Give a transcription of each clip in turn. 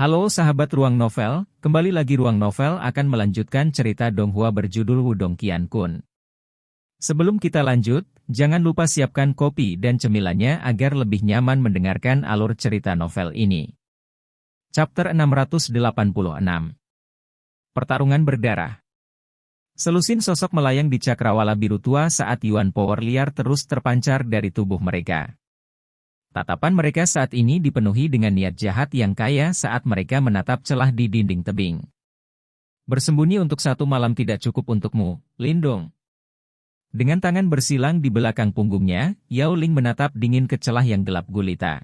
Halo sahabat Ruang Novel, kembali lagi Ruang Novel akan melanjutkan cerita Donghua berjudul Wudong Qiankun. Sebelum kita lanjut, jangan lupa siapkan kopi dan cemilannya agar lebih nyaman mendengarkan alur cerita novel ini. Chapter 686. Pertarungan berdarah. Selusin sosok melayang di cakrawala biru tua saat Yuan Power liar terus terpancar dari tubuh mereka. Tatapan mereka saat ini dipenuhi dengan niat jahat yang kaya saat mereka menatap celah di dinding tebing. Bersembunyi untuk satu malam tidak cukup untukmu, Lindong. Dengan tangan bersilang di belakang punggungnya, Yao Ling menatap dingin ke celah yang gelap gulita.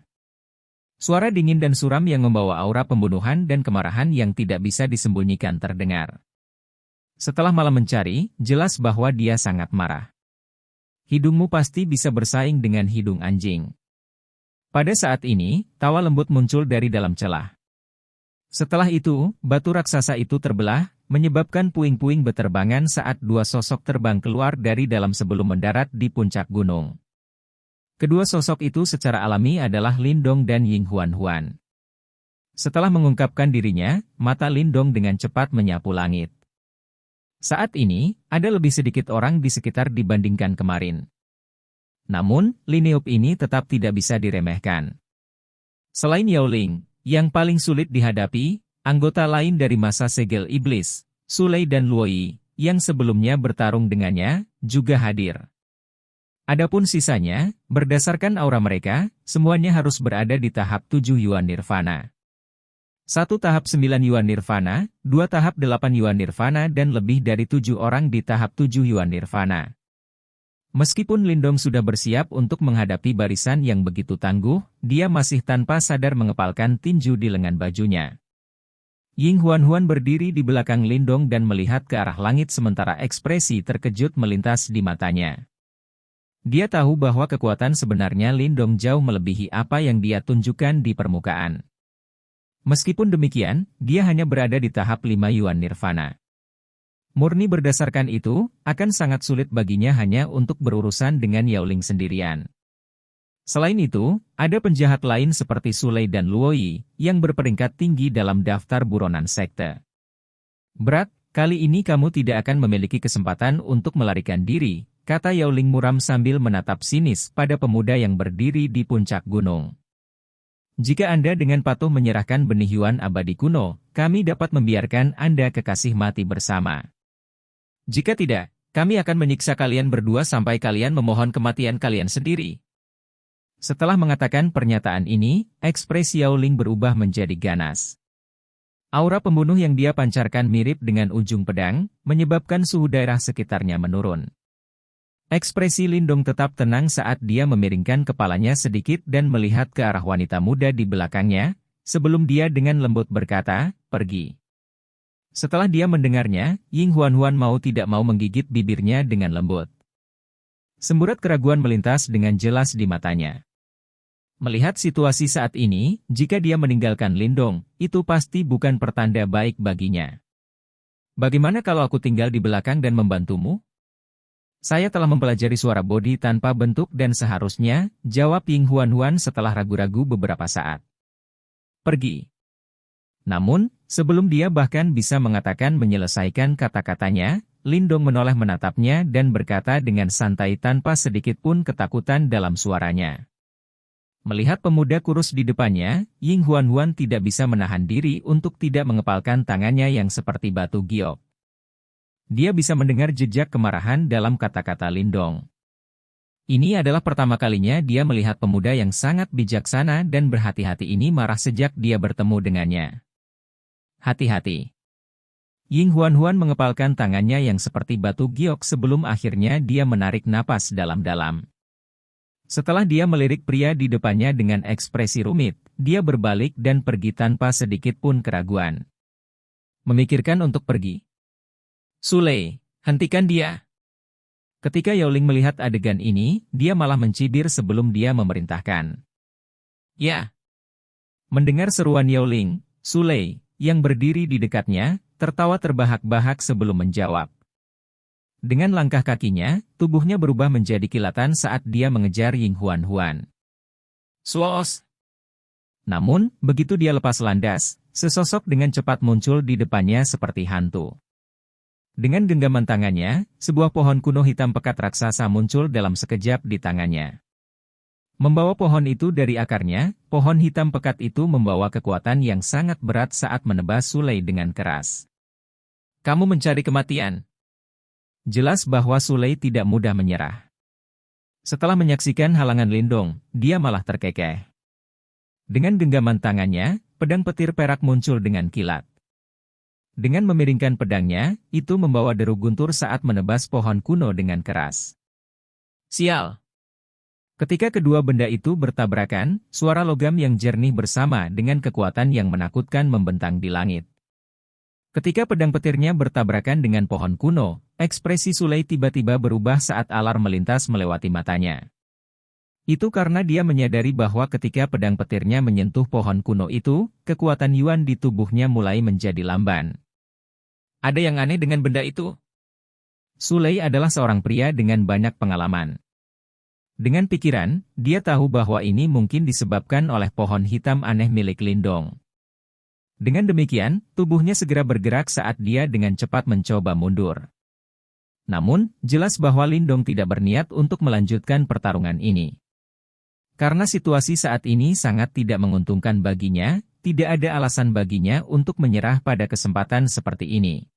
Suara dingin dan suram yang membawa aura pembunuhan dan kemarahan yang tidak bisa disembunyikan terdengar. Setelah malam mencari, jelas bahwa dia sangat marah. Hidungmu pasti bisa bersaing dengan hidung anjing. Pada saat ini, tawa lembut muncul dari dalam celah. Setelah itu, batu raksasa itu terbelah, menyebabkan puing-puing beterbangan saat dua sosok terbang keluar dari dalam sebelum mendarat di puncak gunung. Kedua sosok itu secara alami adalah Lindong dan Ying Huan-Huan. Setelah mengungkapkan dirinya, mata Lindong dengan cepat menyapu langit. Saat ini, ada lebih sedikit orang di sekitar dibandingkan kemarin. Namun, Liniup ini tetap tidak bisa diremehkan. Selain Yao Ling, yang paling sulit dihadapi, anggota lain dari masa segel iblis, Su Lei dan Luoyi, yang sebelumnya bertarung dengannya, juga hadir. Adapun sisanya, berdasarkan aura mereka, semuanya harus berada di tahap 7 Yuan Nirvana. 1 tahap 9 Yuan Nirvana, 2 tahap 8 Yuan Nirvana dan lebih dari 7 orang di tahap 7 Yuan Nirvana. Meskipun Lindong sudah bersiap untuk menghadapi barisan yang begitu tangguh, dia masih tanpa sadar mengepalkan tinju di lengan bajunya. Ying Huan-Huan berdiri di belakang Lindong dan melihat ke arah langit sementara ekspresi terkejut melintas di matanya. Dia tahu bahwa kekuatan sebenarnya Lindong jauh melebihi apa yang dia tunjukkan di permukaan. Meskipun demikian, dia hanya berada di tahap 5 Yuan Nirvana. Murni berdasarkan itu, akan sangat sulit baginya hanya untuk berurusan dengan Yao Ling sendirian. Selain itu, ada penjahat lain seperti Su Lei dan Luoyi, yang berperingkat tinggi dalam daftar buronan sekte. Berat, kali ini kamu tidak akan memiliki kesempatan untuk melarikan diri, kata Yao Ling muram sambil menatap sinis pada pemuda yang berdiri di puncak gunung. Jika Anda dengan patuh menyerahkan benih Yuan abadi kuno, kami dapat membiarkan Anda kekasih mati bersama. Jika tidak, kami akan menyiksa kalian berdua sampai kalian memohon kematian kalian sendiri. Setelah mengatakan pernyataan ini, ekspresi Yao Ling berubah menjadi ganas. Aura pembunuh yang dia pancarkan mirip dengan ujung pedang, menyebabkan suhu daerah sekitarnya menurun. Ekspresi Lindong tetap tenang saat dia memiringkan kepalanya sedikit dan melihat ke arah wanita muda di belakangnya, sebelum dia dengan lembut berkata, "Pergi." Setelah dia mendengarnya, Ying Huan-Huan mau tidak mau menggigit bibirnya dengan lembut. Semburat keraguan melintas dengan jelas di matanya. Melihat situasi saat ini, jika dia meninggalkan Lindong, itu pasti bukan pertanda baik baginya. Bagaimana kalau aku tinggal di belakang dan membantumu? Saya telah mempelajari suara bodi tanpa bentuk dan seharusnya, jawab Ying Huan-Huan setelah ragu-ragu beberapa saat. Pergi. Namun, sebelum dia bahkan bisa menyelesaikan kata-katanya, Lindong menoleh menatapnya dan berkata dengan santai tanpa sedikit pun ketakutan dalam suaranya. Melihat pemuda kurus di depannya, Ying Huan-Huan tidak bisa menahan diri untuk tidak mengepalkan tangannya yang seperti batu giok. Dia bisa mendengar jejak kemarahan dalam kata-kata Lindong. Ini adalah pertama kalinya dia melihat pemuda yang sangat bijaksana dan berhati-hati ini marah sejak dia bertemu dengannya. Hati-hati. Ying Huan-Huan mengepalkan tangannya yang seperti batu giok sebelum akhirnya dia menarik napas dalam-dalam. Setelah dia melirik pria di depannya dengan ekspresi rumit, dia berbalik dan pergi tanpa sedikit pun keraguan. Memikirkan untuk pergi. Su Lei, hentikan dia. Ketika Yao Ling melihat adegan ini, dia malah mencibir sebelum dia memerintahkan. Ya. Mendengar seruan Yao Ling, Su Lei, yang berdiri di dekatnya, tertawa terbahak-bahak sebelum menjawab. Dengan langkah kakinya, tubuhnya berubah menjadi kilatan saat dia mengejar Ying Huan-Huan. Suos! Namun, begitu dia lepas landas, Sesosok dengan cepat muncul di depannya seperti hantu. Dengan genggaman tangannya, sebuah pohon kuno hitam pekat raksasa muncul dalam sekejap di tangannya. Membawa pohon itu dari akarnya, pohon hitam pekat itu membawa kekuatan yang sangat berat saat menebas Sule dengan keras. Kamu mencari kematian. Jelas bahwa Sule tidak mudah menyerah. Setelah menyaksikan halangan Lindong, dia malah terkekeh. Dengan genggaman tangannya, pedang petir perak muncul dengan kilat. Dengan memiringkan pedangnya, itu membawa deru guntur saat menebas pohon kuno dengan keras. Sial! Ketika kedua benda itu bertabrakan, suara logam yang jernih bersama dengan kekuatan yang menakutkan membentang di langit. Ketika pedang petirnya bertabrakan dengan pohon kuno, ekspresi Sule tiba-tiba berubah saat alar melintas melewati matanya. Itu karena dia menyadari bahwa ketika pedang petirnya menyentuh pohon kuno itu, kekuatan Yuan di tubuhnya mulai menjadi lamban. Ada yang aneh dengan benda itu. Sule adalah seorang pria dengan banyak pengalaman. Dengan pikiran, dia tahu bahwa ini mungkin disebabkan oleh pohon hitam aneh milik Lindong. Dengan demikian, tubuhnya segera bergerak saat dia dengan cepat mencoba mundur. Namun, jelas bahwa Lindong tidak berniat untuk melanjutkan pertarungan ini. Karena situasi saat ini sangat tidak menguntungkan baginya, tidak ada alasan baginya untuk menyerah pada kesempatan seperti ini.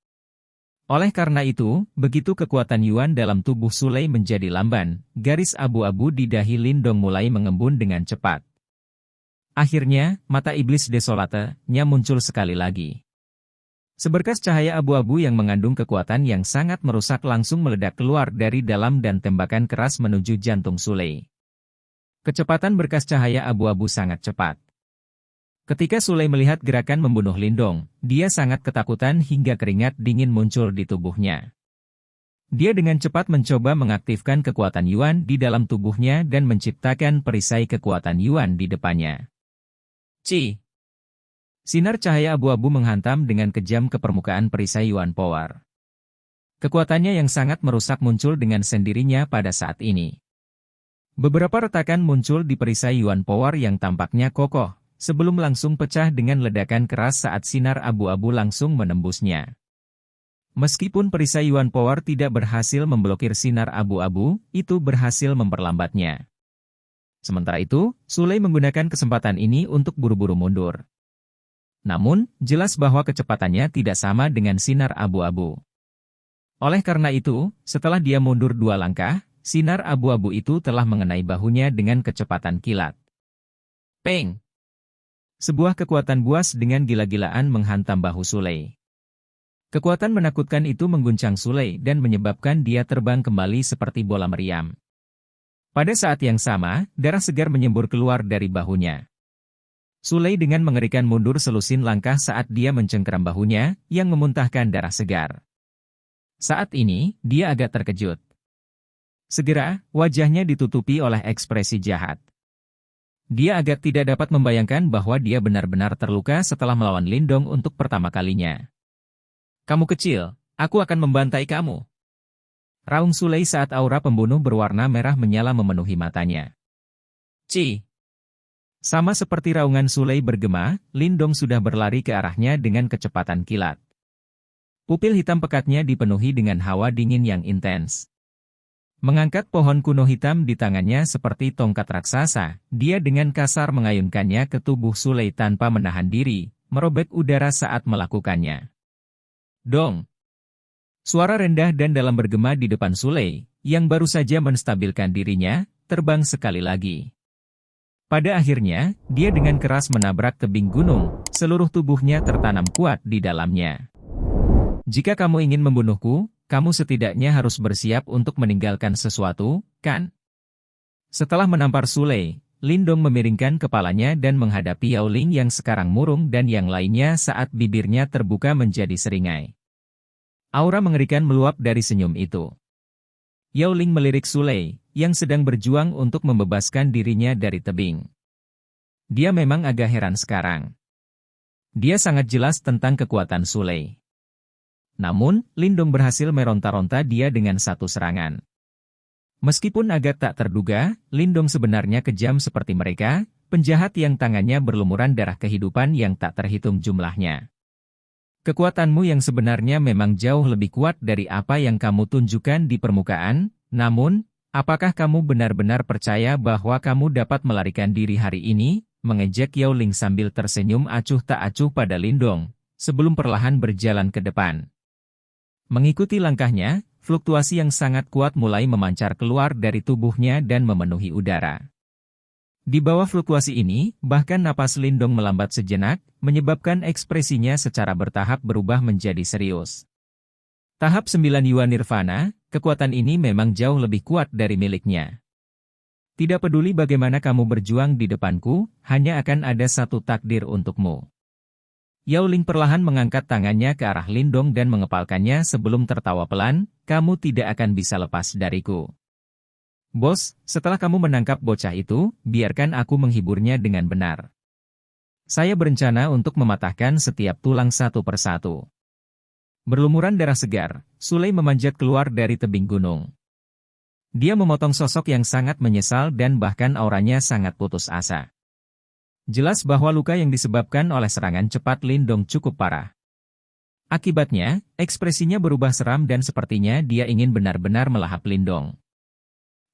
Oleh karena itu, begitu kekuatan Yuan dalam tubuh Sule menjadi lamban, garis abu-abu di dahi Lindong mulai mengembun dengan cepat. Akhirnya, mata iblis desolate-nya muncul sekali lagi. Seberkas cahaya abu-abu yang mengandung kekuatan yang sangat merusak langsung meledak keluar dari dalam dan tembakan keras menuju jantung Sule. Kecepatan berkas cahaya abu-abu sangat cepat. Ketika Sule melihat gerakan membunuh Lindong, dia sangat ketakutan hingga keringat dingin muncul di tubuhnya. Dia dengan cepat mencoba mengaktifkan kekuatan Yuan di dalam tubuhnya dan menciptakan perisai kekuatan Yuan di depannya. Ci! Sinar cahaya abu-abu menghantam dengan kejam ke permukaan perisai Yuan Power. Kekuatannya yang sangat merusak muncul dengan sendirinya pada saat ini. Beberapa retakan muncul di perisai Yuan Power yang tampaknya kokoh, sebelum langsung pecah dengan ledakan keras saat sinar abu-abu langsung menembusnya. Meskipun perisai Yuan Power tidak berhasil memblokir sinar abu-abu, itu berhasil memperlambatnya. Sementara itu, Sule menggunakan kesempatan ini untuk buru-buru mundur. Namun, jelas bahwa kecepatannya tidak sama dengan sinar abu-abu. Oleh karena itu, setelah dia mundur 2 langkah, sinar abu-abu itu telah mengenai bahunya dengan kecepatan kilat. Peng! Sebuah kekuatan buas dengan gila-gilaan menghantam bahu Sule. Kekuatan menakutkan itu mengguncang Sule dan menyebabkan dia terbang kembali seperti bola meriam. Pada saat yang sama, darah segar menyembur keluar dari bahunya. Sule dengan mengerikan mundur selusin langkah saat dia mencengkeram bahunya, yang memuntahkan darah segar. Saat ini, dia agak terkejut. Segera, wajahnya ditutupi oleh ekspresi jahat. Dia agak tidak dapat membayangkan bahwa dia benar-benar terluka setelah melawan Lindong untuk pertama kalinya. Kamu kecil, aku akan membantai kamu. Raung Sule saat aura pembunuh berwarna merah menyala memenuhi matanya. Ci! Sama seperti raungan Sule bergema, Lindong sudah berlari ke arahnya dengan kecepatan kilat. Pupil hitam pekatnya dipenuhi dengan hawa dingin yang intens. Mengangkat pohon kuno hitam di tangannya seperti tongkat raksasa, dia dengan kasar mengayunkannya ke tubuh Sule tanpa menahan diri, merobek udara saat melakukannya. Dong! Suara rendah dan dalam bergema di depan Sule, yang baru saja menstabilkan dirinya, terbang sekali lagi. Pada akhirnya, dia dengan keras menabrak tebing gunung, seluruh tubuhnya tertanam kuat di dalamnya. Jika kamu ingin membunuhku, kamu setidaknya harus bersiap untuk meninggalkan sesuatu, kan? Setelah menampar Sule, Lindong memiringkan kepalanya dan menghadapi Yao Ling yang sekarang murung dan yang lainnya saat bibirnya terbuka menjadi seringai. Aura mengerikan meluap dari senyum itu. Yao Ling melirik Sule, yang sedang berjuang untuk membebaskan dirinya dari tebing. Dia memang agak heran sekarang. Dia sangat jelas tentang kekuatan Sule. Namun, Lindong berhasil meronta-ronta dia dengan satu serangan. Meskipun agak tak terduga, Lindong sebenarnya kejam seperti mereka, penjahat yang tangannya berlumuran darah kehidupan yang tak terhitung jumlahnya. Kekuatanmu yang sebenarnya memang jauh lebih kuat dari apa yang kamu tunjukkan di permukaan, namun, apakah kamu benar-benar percaya bahwa kamu dapat melarikan diri hari ini? Mengejek Yao Ling sambil tersenyum acuh tak acuh pada Lindong, sebelum perlahan berjalan ke depan. Mengikuti langkahnya, fluktuasi yang sangat kuat mulai memancar keluar dari tubuhnya dan memenuhi udara. Di bawah fluktuasi ini, bahkan napas Lindong melambat sejenak, menyebabkan ekspresinya secara bertahap berubah menjadi serius. Tahap 9 Yuan Nirvana, kekuatan ini memang jauh lebih kuat dari miliknya. Tidak peduli bagaimana kamu berjuang di depanku, hanya akan ada satu takdir untukmu. Yao Ling perlahan mengangkat tangannya ke arah Lindong dan mengepalkannya sebelum tertawa pelan, kamu tidak akan bisa lepas dariku. Bos, setelah kamu menangkap bocah itu, biarkan aku menghiburnya dengan benar. Saya berencana untuk mematahkan setiap tulang satu persatu. Berlumuran darah segar, Sulei memanjat keluar dari tebing gunung. Dia memotong sosok yang sangat menyesal dan bahkan auranya sangat putus asa. Jelas bahwa luka yang disebabkan oleh serangan cepat Lindong cukup parah. Akibatnya, ekspresinya berubah seram dan sepertinya dia ingin benar-benar melahap Lindong.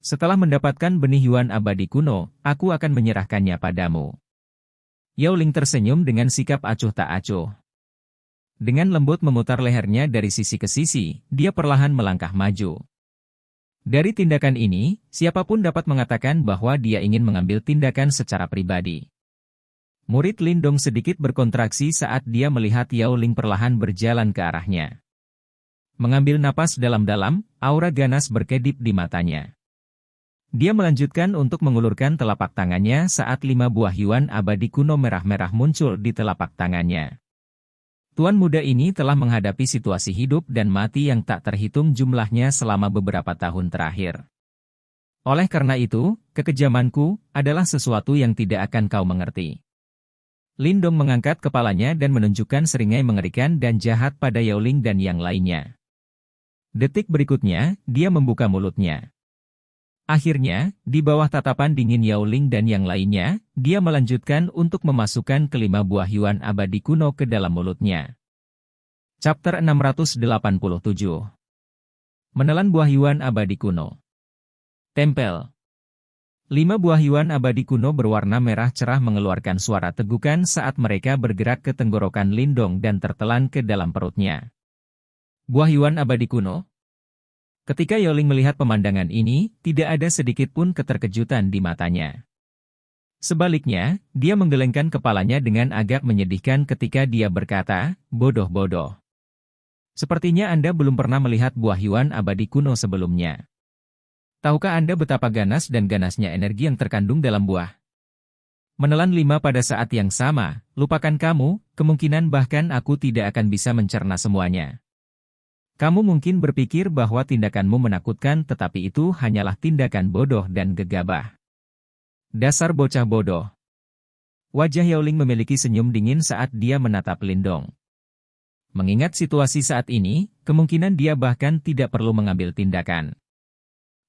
Setelah mendapatkan benih Yuan abadi kuno, aku akan menyerahkannya padamu. Yao Ling tersenyum dengan sikap acuh tak acuh. Dengan lembut memutar lehernya dari sisi ke sisi, dia perlahan melangkah maju. Dari tindakan ini, siapapun dapat mengatakan bahwa dia ingin mengambil tindakan secara pribadi. Murid Lindong sedikit berkontraksi saat dia melihat Yao Ling perlahan berjalan ke arahnya. Mengambil napas dalam-dalam, aura ganas berkedip di matanya. Dia melanjutkan untuk mengulurkan telapak tangannya saat 5 buah Yuan abadi kuno merah-merah muncul di telapak tangannya. Tuan muda ini telah menghadapi situasi hidup dan mati yang tak terhitung jumlahnya selama beberapa tahun terakhir. Oleh karena itu, kekejamanku adalah sesuatu yang tidak akan kau mengerti. Lindong mengangkat kepalanya dan menunjukkan seringai mengerikan dan jahat pada Yao Ling dan yang lainnya. Detik berikutnya, dia membuka mulutnya. Akhirnya, di bawah tatapan dingin Yao Ling dan yang lainnya, dia melanjutkan untuk memasukkan kelima buah Yuan abadi kuno ke dalam mulutnya. Chapter 687. Menelan buah Yuan abadi kuno. Tempel. 5 buah Yuan abadi kuno berwarna merah cerah mengeluarkan suara tegukan saat mereka bergerak ke tenggorokan Lindong dan tertelan ke dalam perutnya. Buah Yuan abadi kuno? Ketika Yao Ling melihat pemandangan ini, tidak ada sedikit pun keterkejutan di matanya. Sebaliknya, dia menggelengkan kepalanya dengan agak menyedihkan ketika dia berkata, bodoh-bodoh. Sepertinya Anda belum pernah melihat buah Yuan abadi kuno sebelumnya. Tahukah Anda betapa ganas dan ganasnya energi yang terkandung dalam buah? Menelan 5 pada saat yang sama, lupakan kamu, kemungkinan bahkan aku tidak akan bisa mencerna semuanya. Kamu mungkin berpikir bahwa tindakanmu menakutkan tetapi itu hanyalah tindakan bodoh dan gegabah. Dasar bocah bodoh. Wajah Yao Ling memiliki senyum dingin saat dia menatap Lindong. Mengingat situasi saat ini, kemungkinan dia bahkan tidak perlu mengambil tindakan.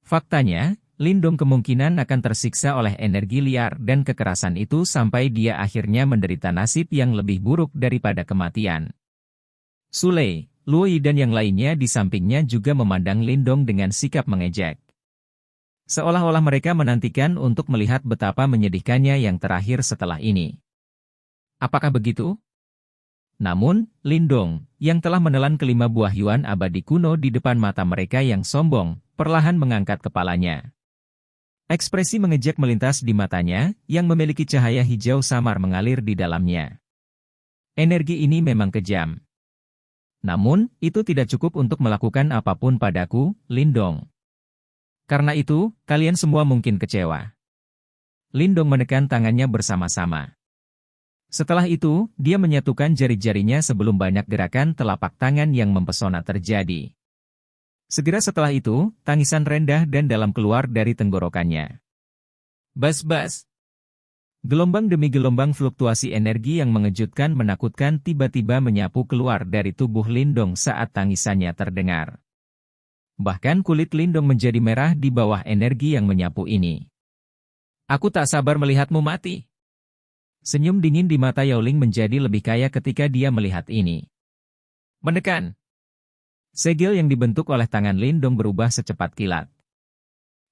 Faktanya, Lindong kemungkinan akan tersiksa oleh energi liar dan kekerasan itu sampai dia akhirnya menderita nasib yang lebih buruk daripada kematian. Sulei, Luo Yi dan yang lainnya di sampingnya juga memandang Lindong dengan sikap mengejek. Seolah-olah mereka menantikan untuk melihat betapa menyedihkannya yang terakhir setelah ini. Apakah begitu? Namun, Lindong, yang telah menelan kelima buah Yuan abadi kuno di depan mata mereka yang sombong, perlahan mengangkat kepalanya. Ekspresi mengejek melintas di matanya, yang memiliki cahaya hijau samar mengalir di dalamnya. Energi ini memang kejam. Namun, itu tidak cukup untuk melakukan apapun padaku, Lindong. Karena itu, kalian semua mungkin kecewa. Lindong menekan tangannya bersama-sama. Setelah itu, dia menyatukan jari-jarinya sebelum banyak gerakan telapak tangan yang mempesona terjadi. Segera setelah itu, tangisan rendah dan dalam keluar dari tenggorokannya. Bas-bas. Gelombang demi gelombang fluktuasi energi yang mengejutkan menakutkan tiba-tiba menyapu keluar dari tubuh Lindong saat tangisannya terdengar. Bahkan kulit Lindong menjadi merah di bawah energi yang menyapu ini. Aku tak sabar melihatmu mati. Senyum dingin di mata Yao Ling menjadi lebih kaya ketika dia melihat ini. Menekan. Segel yang dibentuk oleh tangan Lin Dong berubah secepat kilat.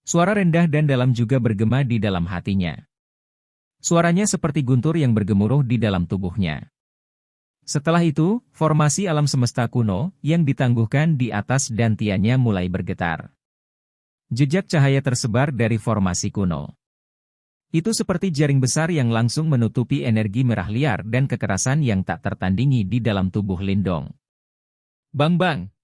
Suara rendah dan dalam juga bergema di dalam hatinya. Suaranya seperti guntur yang bergemuruh di dalam tubuhnya. Setelah itu, formasi alam semesta kuno yang ditangguhkan di atas dantiannya mulai bergetar. Jejak cahaya tersebar dari formasi kuno. Itu seperti jaring besar yang langsung menutupi energi merah liar dan kekerasan yang tak tertandingi di dalam tubuh Lin Dong. Bang-bang!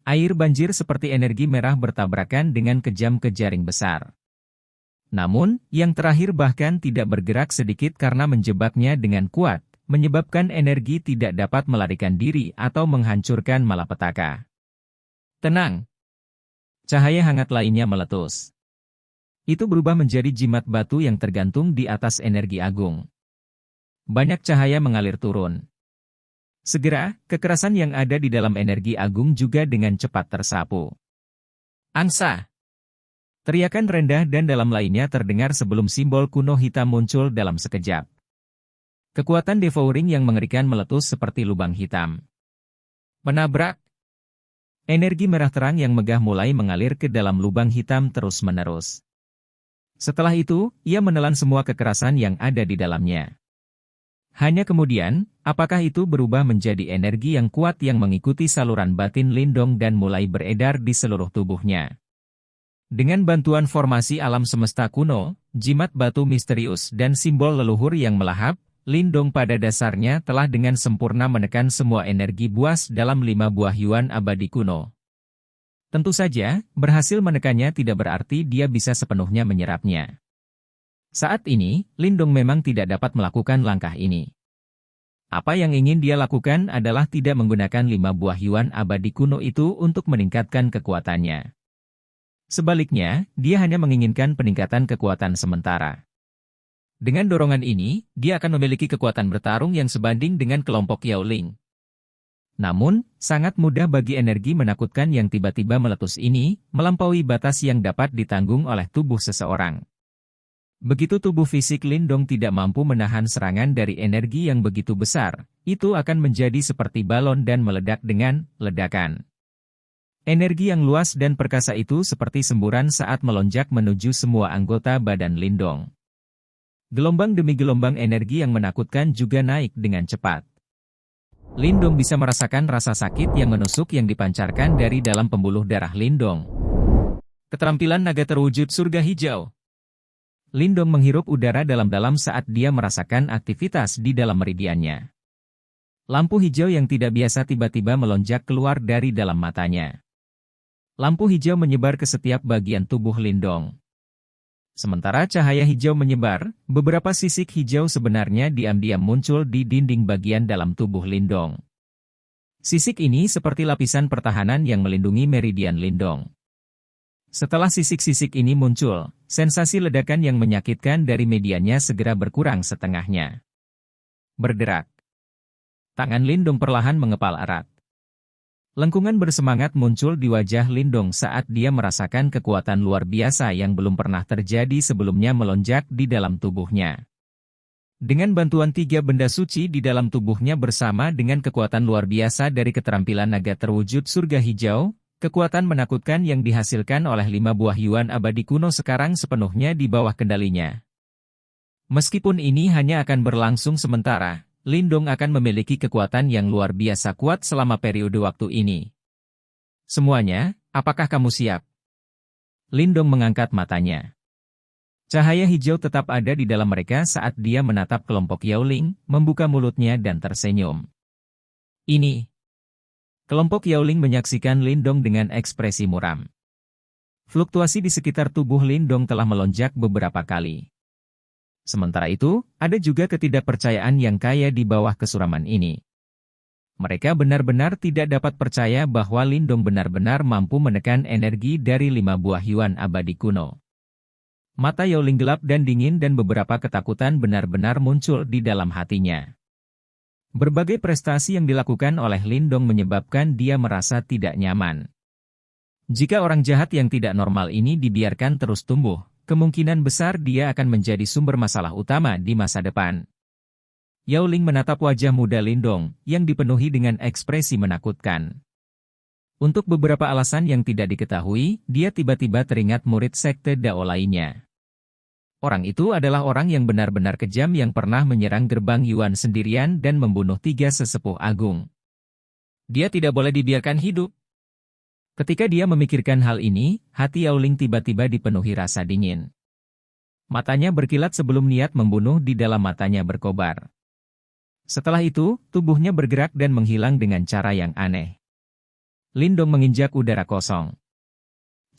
Air banjir seperti energi merah bertabrakan dengan kejam ke jaring besar. Namun, yang terakhir bahkan tidak bergerak sedikit karena menjebaknya dengan kuat, menyebabkan energi tidak dapat melarikan diri atau menghancurkan malapetaka. Tenang! Cahaya hangat lainnya meletus. Itu berubah menjadi jimat batu yang tergantung di atas energi agung. Banyak cahaya mengalir turun. Segera, kekerasan yang ada di dalam energi agung juga dengan cepat tersapu. Angsa! Teriakan rendah dan dalam lainnya terdengar sebelum simbol kuno hitam muncul dalam sekejap. Kekuatan devouring yang mengerikan meletus seperti lubang hitam. Menabrak. Energi merah terang yang megah mulai mengalir ke dalam lubang hitam terus-menerus. Setelah itu, ia menelan semua kekerasan yang ada di dalamnya. Hanya kemudian, apakah itu berubah menjadi energi yang kuat yang mengikuti saluran batin Lin Dong dan mulai beredar di seluruh tubuhnya. Dengan bantuan formasi alam semesta kuno, jimat batu misterius dan simbol leluhur yang melahap, Lin Dong pada dasarnya telah dengan sempurna menekan semua energi buas dalam 5 buah yuan abadi kuno. Tentu saja, berhasil menekannya tidak berarti dia bisa sepenuhnya menyerapnya. Saat ini, Lin Dong memang tidak dapat melakukan langkah ini. Apa yang ingin dia lakukan adalah tidak menggunakan 5 buah yuan abadi kuno itu untuk meningkatkan kekuatannya. Sebaliknya, dia hanya menginginkan peningkatan kekuatan sementara. Dengan dorongan ini, dia akan memiliki kekuatan bertarung yang sebanding dengan kelompok Yao Ling. Namun, sangat mudah bagi energi menakutkan yang tiba-tiba meletus ini, melampaui batas yang dapat ditanggung oleh tubuh seseorang. Begitu tubuh fisik Lin Dong tidak mampu menahan serangan dari energi yang begitu besar, itu akan menjadi seperti balon dan meledak dengan ledakan. Energi yang luas dan perkasa itu seperti semburan saat melonjak menuju semua anggota badan Lin Dong. Gelombang demi gelombang energi yang menakutkan juga naik dengan cepat. Lin Dong bisa merasakan rasa sakit yang menusuk yang dipancarkan dari dalam pembuluh darah Lin Dong. Keterampilan naga terwujud surga hijau. Lin Dong menghirup udara dalam-dalam saat dia merasakan aktivitas di dalam meridiannya. Lampu hijau yang tidak biasa tiba-tiba melonjak keluar dari dalam matanya. Lampu hijau menyebar ke setiap bagian tubuh Lin Dong. Sementara cahaya hijau menyebar, beberapa sisik hijau sebenarnya diam-diam muncul di dinding bagian dalam tubuh Lin Dong. Sisik ini seperti lapisan pertahanan yang melindungi meridian Lin Dong. Setelah sisik-sisik ini muncul, sensasi ledakan yang menyakitkan dari mediannya segera berkurang setengahnya. Berderak. Tangan Lin Dong perlahan mengepal erat. Lengkungan bersemangat muncul di wajah Lin Dong saat dia merasakan kekuatan luar biasa yang belum pernah terjadi sebelumnya melonjak di dalam tubuhnya. Dengan bantuan 3 benda suci di dalam tubuhnya bersama dengan kekuatan luar biasa dari keterampilan naga terwujud surga hijau, kekuatan menakutkan yang dihasilkan oleh 5 buah yuan abadi kuno sekarang sepenuhnya di bawah kendalinya. Meskipun ini hanya akan berlangsung sementara, Lin Dong akan memiliki kekuatan yang luar biasa kuat selama periode waktu ini. Semuanya, apakah kamu siap? Lin Dong mengangkat matanya. Cahaya hijau tetap ada di dalam mereka saat dia menatap kelompok Yao Ling, membuka mulutnya dan tersenyum. Ini. Kelompok Yao Ling menyaksikan Lin Dong dengan ekspresi muram. Fluktuasi di sekitar tubuh Lin Dong telah melonjak beberapa kali. Sementara itu, ada juga ketidakpercayaan yang kaya di bawah kesuraman ini. Mereka benar-benar tidak dapat percaya bahwa Lin Dong benar-benar mampu menekan energi dari 5 buah yuan abadi kuno. Mata Yao Ling gelap dan dingin dan beberapa ketakutan benar-benar muncul di dalam hatinya. Berbagai prestasi yang dilakukan oleh Lin Dong menyebabkan dia merasa tidak nyaman. Jika orang jahat yang tidak normal ini dibiarkan terus tumbuh, kemungkinan besar dia akan menjadi sumber masalah utama di masa depan. Yao Ling menatap wajah muda Lindong, yang dipenuhi dengan ekspresi menakutkan. Untuk beberapa alasan yang tidak diketahui, dia tiba-tiba teringat murid sekte Dao lainnya. Orang itu adalah orang yang benar-benar kejam yang pernah menyerang gerbang Yuan sendirian dan membunuh 3 sesepuh agung. Dia tidak boleh dibiarkan hidup. Ketika dia memikirkan hal ini, hati Yao Ling tiba-tiba dipenuhi rasa dingin. Matanya berkilat sebelum niat membunuh di dalam matanya berkobar. Setelah itu, tubuhnya bergerak dan menghilang dengan cara yang aneh. Lindong menginjak udara kosong.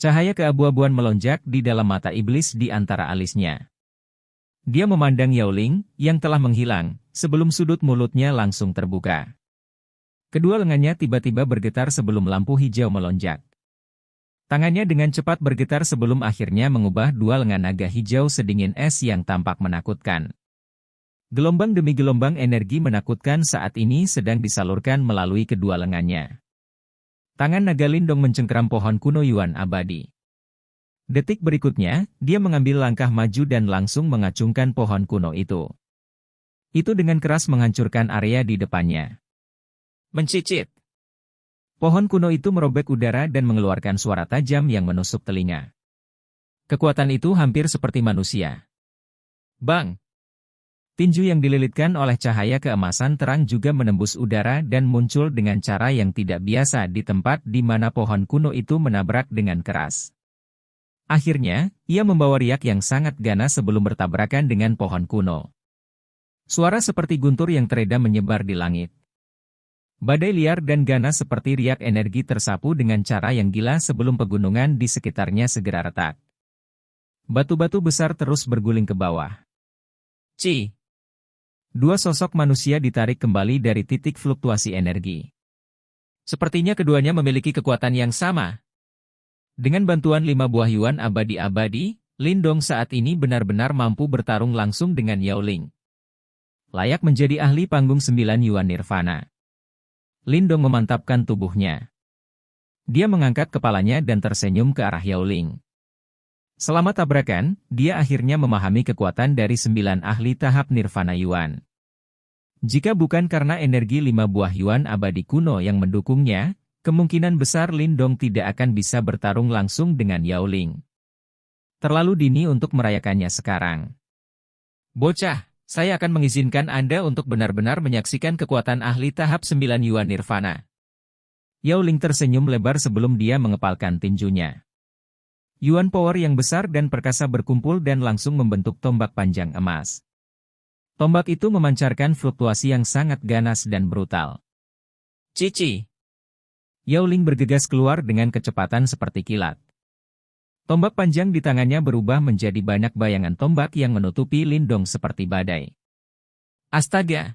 Cahaya keabu-abuan melonjak di dalam mata iblis di antara alisnya. Dia memandang Yao Ling, yang telah menghilang, sebelum sudut mulutnya langsung terbuka. Kedua lengannya tiba-tiba bergetar sebelum lampu hijau melonjak. Tangannya dengan cepat bergetar sebelum akhirnya mengubah 2 lengan naga hijau sedingin es yang tampak menakutkan. Gelombang demi gelombang energi menakutkan saat ini sedang disalurkan melalui kedua lengannya. Tangan naga Lindong mencengkeram pohon kuno Yuan abadi. Detik berikutnya, dia mengambil langkah maju dan langsung mengacungkan pohon kuno itu. Itu dengan keras menghancurkan area di depannya. Mencicit. Pohon kuno itu merobek udara dan mengeluarkan suara tajam yang menusuk telinga. Kekuatan itu hampir seperti manusia. Bang! Tinju yang dililitkan oleh cahaya keemasan terang juga menembus udara dan muncul dengan cara yang tidak biasa di tempat di mana pohon kuno itu menabrak dengan keras. Akhirnya, ia membawa riak yang sangat ganas sebelum bertabrakan dengan pohon kuno. Suara seperti guntur yang teredam menyebar di langit. Badai liar dan ganas seperti riak energi tersapu dengan cara yang gila sebelum pegunungan di sekitarnya segera retak. Batu-batu besar terus berguling ke bawah. Ci! 2 sosok manusia ditarik kembali dari titik fluktuasi energi. Sepertinya keduanya memiliki kekuatan yang sama. Dengan bantuan 5 buah Yuan abadi-abadi, Lindong saat ini benar-benar mampu bertarung langsung dengan Yao Ling. Layak menjadi ahli panggung 9 Yuan Nirvana. Lindong memantapkan tubuhnya. Dia mengangkat kepalanya dan tersenyum ke arah Yao Ling. Selama tabrakan, dia akhirnya memahami kekuatan dari 9 ahli tahap Nirvana Yuan. Jika bukan karena energi 5 buah Yuan abadi kuno yang mendukungnya, kemungkinan besar Lindong tidak akan bisa bertarung langsung dengan Yao Ling. Terlalu dini untuk merayakannya sekarang. Bocah, saya akan mengizinkan Anda untuk benar-benar menyaksikan kekuatan ahli tahap 9 Yuan Nirvana. Yao Ling tersenyum lebar sebelum dia mengepalkan tinjunya. Yuan power yang besar dan perkasa berkumpul dan langsung membentuk tombak panjang emas. Tombak itu memancarkan fluktuasi yang sangat ganas dan brutal. Cici! Yao Ling bergegas keluar dengan kecepatan seperti kilat. Tombak panjang di tangannya berubah menjadi banyak bayangan tombak yang menutupi Lindong seperti badai. Astaga!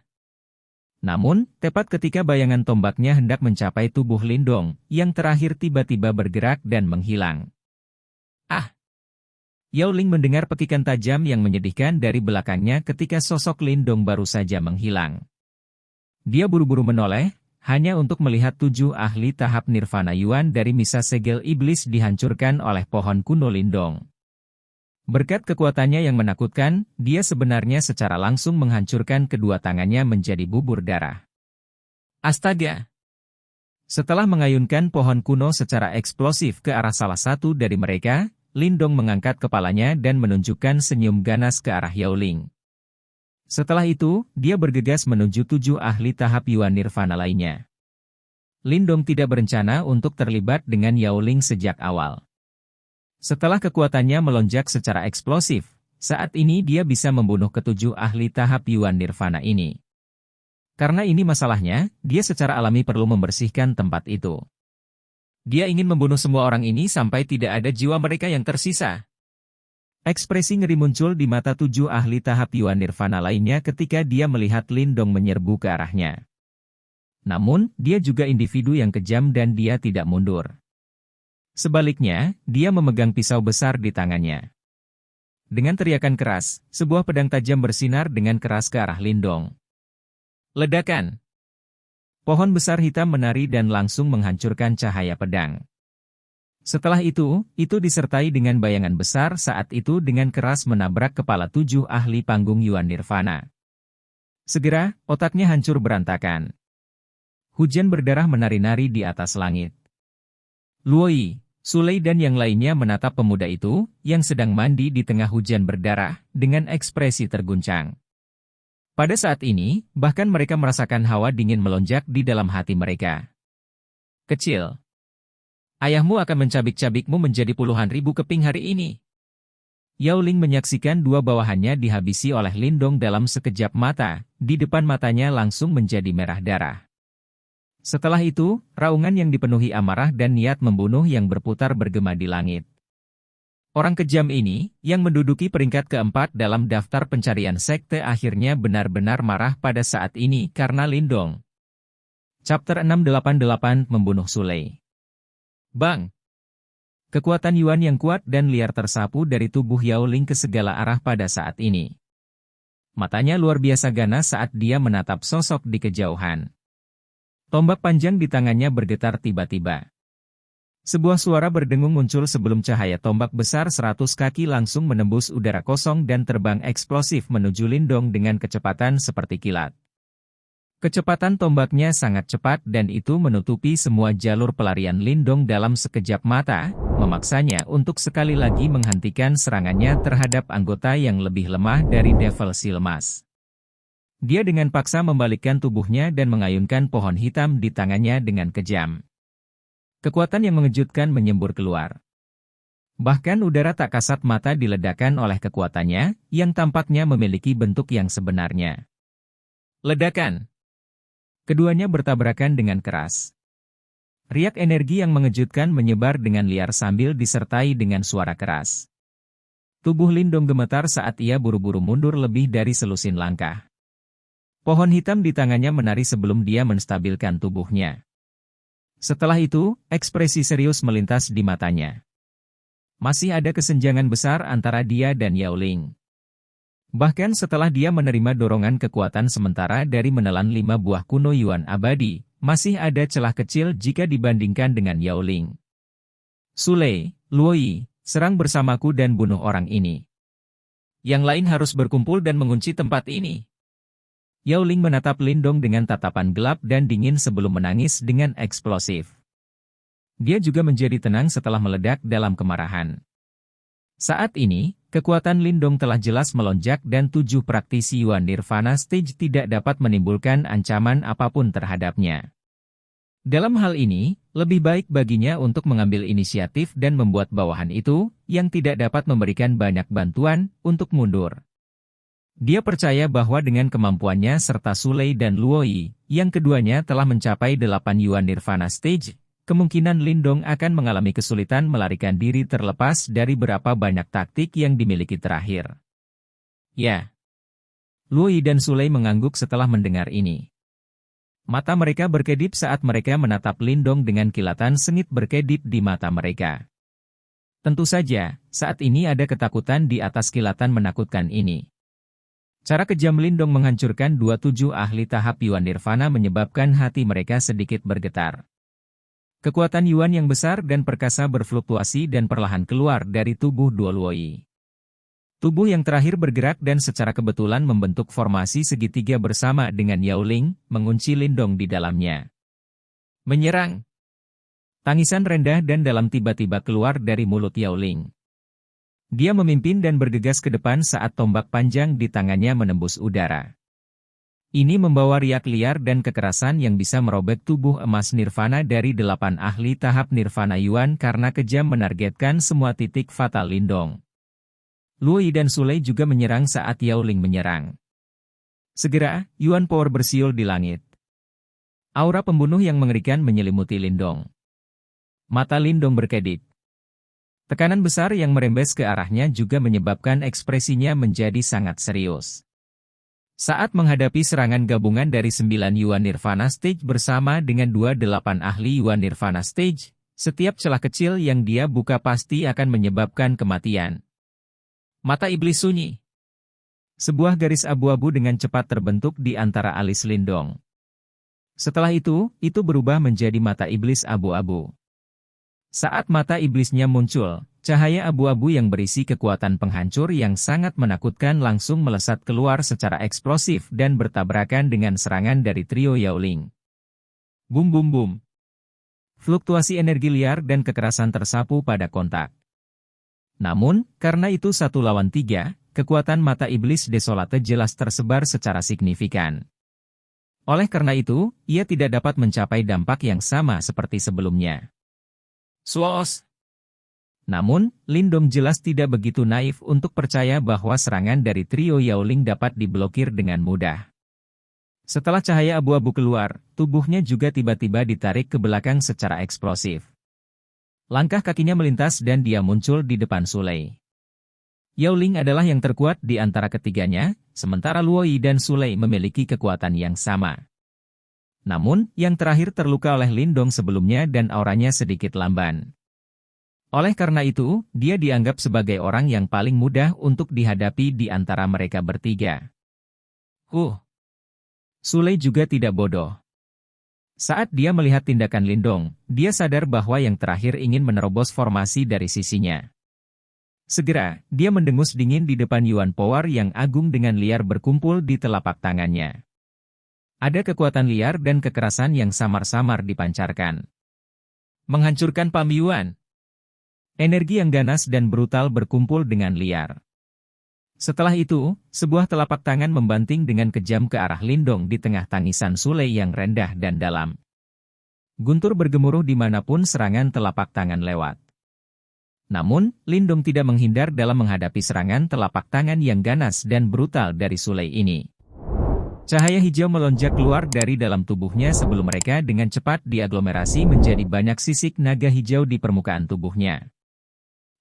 Namun, tepat ketika bayangan tombaknya hendak mencapai tubuh Lindong, yang terakhir tiba-tiba bergerak dan menghilang. Ah! Yao Ling mendengar petikan tajam yang menyedihkan dari belakangnya ketika sosok Lindong baru saja menghilang. Dia buru-buru menoleh, hanya untuk melihat 7 ahli tahap Nirvana Yuan dari Misa Segel Iblis dihancurkan oleh pohon kuno Lindong. Berkat kekuatannya yang menakutkan, dia sebenarnya secara langsung menghancurkan kedua tangannya menjadi bubur darah. Astaga! Setelah mengayunkan pohon kuno secara eksplosif ke arah salah satu dari mereka, Lindong mengangkat kepalanya dan menunjukkan senyum ganas ke arah Yao Ling. Setelah itu, dia bergegas menuju 7 ahli tahap Yuan Nirvana lainnya. Lindong tidak berencana untuk terlibat dengan Yao Ling sejak awal. Setelah kekuatannya melonjak secara eksplosif, saat ini dia bisa membunuh ke-7 ahli tahap Yuan Nirvana ini. Karena ini masalahnya, dia secara alami perlu membersihkan tempat itu. Dia ingin membunuh semua orang ini sampai tidak ada jiwa mereka yang tersisa. Ekspresi ngeri muncul di mata 7 ahli tahap Yuan Nirvana lainnya ketika dia melihat Lindong menyerbu ke arahnya. Namun, dia juga individu yang kejam dan dia tidak mundur. Sebaliknya, dia memegang pisau besar di tangannya. Dengan teriakan keras, sebuah pedang tajam bersinar dengan keras ke arah Lindong. Ledakan! Pohon besar hitam menari dan langsung menghancurkan cahaya pedang. Setelah itu disertai dengan bayangan besar saat itu dengan keras menabrak kepala 7 ahli panggung Yuan Nirvana. Segera, otaknya hancur berantakan. Hujan berdarah menari-nari di atas langit. Luoyi, Sulei dan yang lainnya menatap pemuda itu, yang sedang mandi di tengah hujan berdarah, dengan ekspresi terguncang. Pada saat ini, bahkan mereka merasakan hawa dingin melonjak di dalam hati mereka. Kecil. Ayahmu akan mencabik-cabikmu menjadi puluhan ribu keping hari ini. Yao Ling menyaksikan dua bawahannya dihabisi oleh Lindong dalam sekejap mata, di depan matanya langsung menjadi merah darah. Setelah itu, raungan yang dipenuhi amarah dan niat membunuh yang berputar bergema di langit. Orang kejam ini, yang menduduki peringkat keempat dalam daftar pencarian sekte akhirnya benar-benar marah pada saat ini karena Lindong. Chapter 688 Membunuh Sulei. Bang! Kekuatan Yuan yang kuat dan liar tersapu dari tubuh Yao Ling ke segala arah pada saat ini. Matanya luar biasa ganas saat dia menatap sosok di kejauhan. Tombak panjang di tangannya bergetar tiba-tiba. Sebuah suara berdengung muncul sebelum cahaya tombak besar 100 kaki langsung menembus udara kosong dan terbang eksplosif menuju Lindong dengan kecepatan seperti kilat. Kecepatan tombaknya sangat cepat dan itu menutupi semua jalur pelarian Lindong dalam sekejap mata, memaksanya untuk sekali lagi menghentikan serangannya terhadap anggota yang lebih lemah dari Devil Silmas. Dia dengan paksa membalikkan tubuhnya dan mengayunkan pohon hitam di tangannya dengan kejam. Kekuatan yang mengejutkan menyembur keluar. Bahkan udara tak kasat mata diledakkan oleh kekuatannya, yang tampaknya memiliki bentuk yang sebenarnya. Ledakan! Keduanya bertabrakan dengan keras. Riak energi yang mengejutkan menyebar dengan liar sambil disertai dengan suara keras. Tubuh Lindong gemetar saat ia buru-buru mundur lebih dari selusin langkah. Pohon hitam di tangannya menari sebelum dia menstabilkan tubuhnya. Setelah itu, ekspresi serius melintas di matanya. Masih ada kesenjangan besar antara dia dan Yao Ling. Bahkan setelah dia menerima dorongan kekuatan sementara dari menelan 5 buah kuno Yuan abadi, masih ada celah kecil jika dibandingkan dengan Yao Ling. Sulei, Luoyi, serang bersamaku dan bunuh orang ini. Yang lain harus berkumpul dan mengunci tempat ini. Yao Ling menatap Lindong dengan tatapan gelap dan dingin sebelum menangis dengan eksplosif. Dia juga menjadi tenang setelah meledak dalam kemarahan. Saat ini, kekuatan Lindong telah jelas melonjak dan 7 praktisi Yuan Nirvana Stage tidak dapat menimbulkan ancaman apapun terhadapnya. Dalam hal ini, lebih baik baginya untuk mengambil inisiatif dan membuat bawahan itu, yang tidak dapat memberikan banyak bantuan, untuk mundur. Dia percaya bahwa dengan kemampuannya serta Sulei dan Luoyi, yang keduanya telah mencapai 8 Yuan Nirvana Stage, kemungkinan Lindong akan mengalami kesulitan melarikan diri terlepas dari berapa banyak taktik yang dimiliki terakhir. Ya. Luoyi dan Sulei mengangguk setelah mendengar ini. Mata mereka berkedip saat mereka menatap Lindong dengan kilatan sengit berkedip di mata mereka. Tentu saja, saat ini ada ketakutan di atas kilatan menakutkan ini. Cara kejam Lindong menghancurkan 27 ahli tahap Yuan Nirvana menyebabkan hati mereka sedikit bergetar. Kekuatan Yuan yang besar dan perkasa berfluktuasi dan perlahan keluar dari tubuh dua Luoyi. Tubuh yang terakhir bergerak dan secara kebetulan membentuk formasi segitiga bersama dengan Yao Ling, mengunci Lindong di dalamnya. Menyerang! Tangisan rendah dan dalam tiba-tiba keluar dari mulut Yao Ling. Dia memimpin dan bergegas ke depan saat tombak panjang di tangannya menembus udara. Ini membawa riak liar dan kekerasan yang bisa merobek tubuh emas Nirvana dari 8 ahli tahap Nirvana Yuan karena kejam menargetkan semua titik fatal Lindong. Luoyi dan Sulei juga menyerang saat Yao Ling menyerang. Segera, Yuan Power bersiul di langit. Aura pembunuh yang mengerikan menyelimuti Lindong. Mata Lindong berkedip. Tekanan besar yang merembes ke arahnya juga menyebabkan ekspresinya menjadi sangat serius. Saat menghadapi serangan gabungan dari 9 Yuan Nirvana Stage bersama dengan 28 ahli Yuan Nirvana Stage, setiap celah kecil yang dia buka pasti akan menyebabkan kematian. Mata iblis sunyi. Sebuah garis abu-abu dengan cepat terbentuk di antara alis Lindong. Setelah itu berubah menjadi mata iblis abu-abu. Saat mata iblisnya muncul, Cahaya abu-abu yang berisi kekuatan penghancur yang sangat menakutkan langsung melesat keluar secara eksplosif dan bertabrakan dengan serangan dari trio Yaoling. Bum bum bum. Fluktuasi energi liar dan kekerasan tersapu pada kontak. Namun, karena itu 1 lawan 3, kekuatan mata iblis desolate jelas tersebar secara signifikan. Oleh karena itu, ia tidak dapat mencapai dampak yang sama seperti sebelumnya. Swos! Namun, Lindong jelas tidak begitu naif untuk percaya bahwa serangan dari trio Yaoling dapat diblokir dengan mudah. Setelah cahaya abu-abu keluar, tubuhnya juga tiba-tiba ditarik ke belakang secara eksplosif. Langkah kakinya melintas dan dia muncul di depan Sulei. Yaoling adalah yang terkuat di antara ketiganya, sementara Luoyi dan Sulei memiliki kekuatan yang sama. Namun, yang terakhir terluka oleh Lindong sebelumnya dan auranya sedikit lamban. Oleh karena itu, dia dianggap sebagai orang yang paling mudah untuk dihadapi di antara mereka bertiga. Sulei juga tidak bodoh. Saat dia melihat tindakan Lindong, dia sadar bahwa yang terakhir ingin menerobos formasi dari sisinya. Segera, dia mendengus dingin di depan Yuan Power yang agung dengan liar berkumpul di telapak tangannya. Ada kekuatan liar dan kekerasan yang samar-samar dipancarkan. Menghancurkan Pam Yuan. Energi yang ganas dan brutal berkumpul dengan liar. Setelah itu, sebuah telapak tangan membanting dengan kejam ke arah Lindong di tengah tangisan Sulei yang rendah dan dalam. Guntur bergemuruh dimanapun serangan telapak tangan lewat. Namun, Lindong tidak menghindar dalam menghadapi serangan telapak tangan yang ganas dan brutal dari Sulei ini. Cahaya hijau melonjak keluar dari dalam tubuhnya sebelum mereka dengan cepat diaglomerasi menjadi banyak sisik naga hijau di permukaan tubuhnya.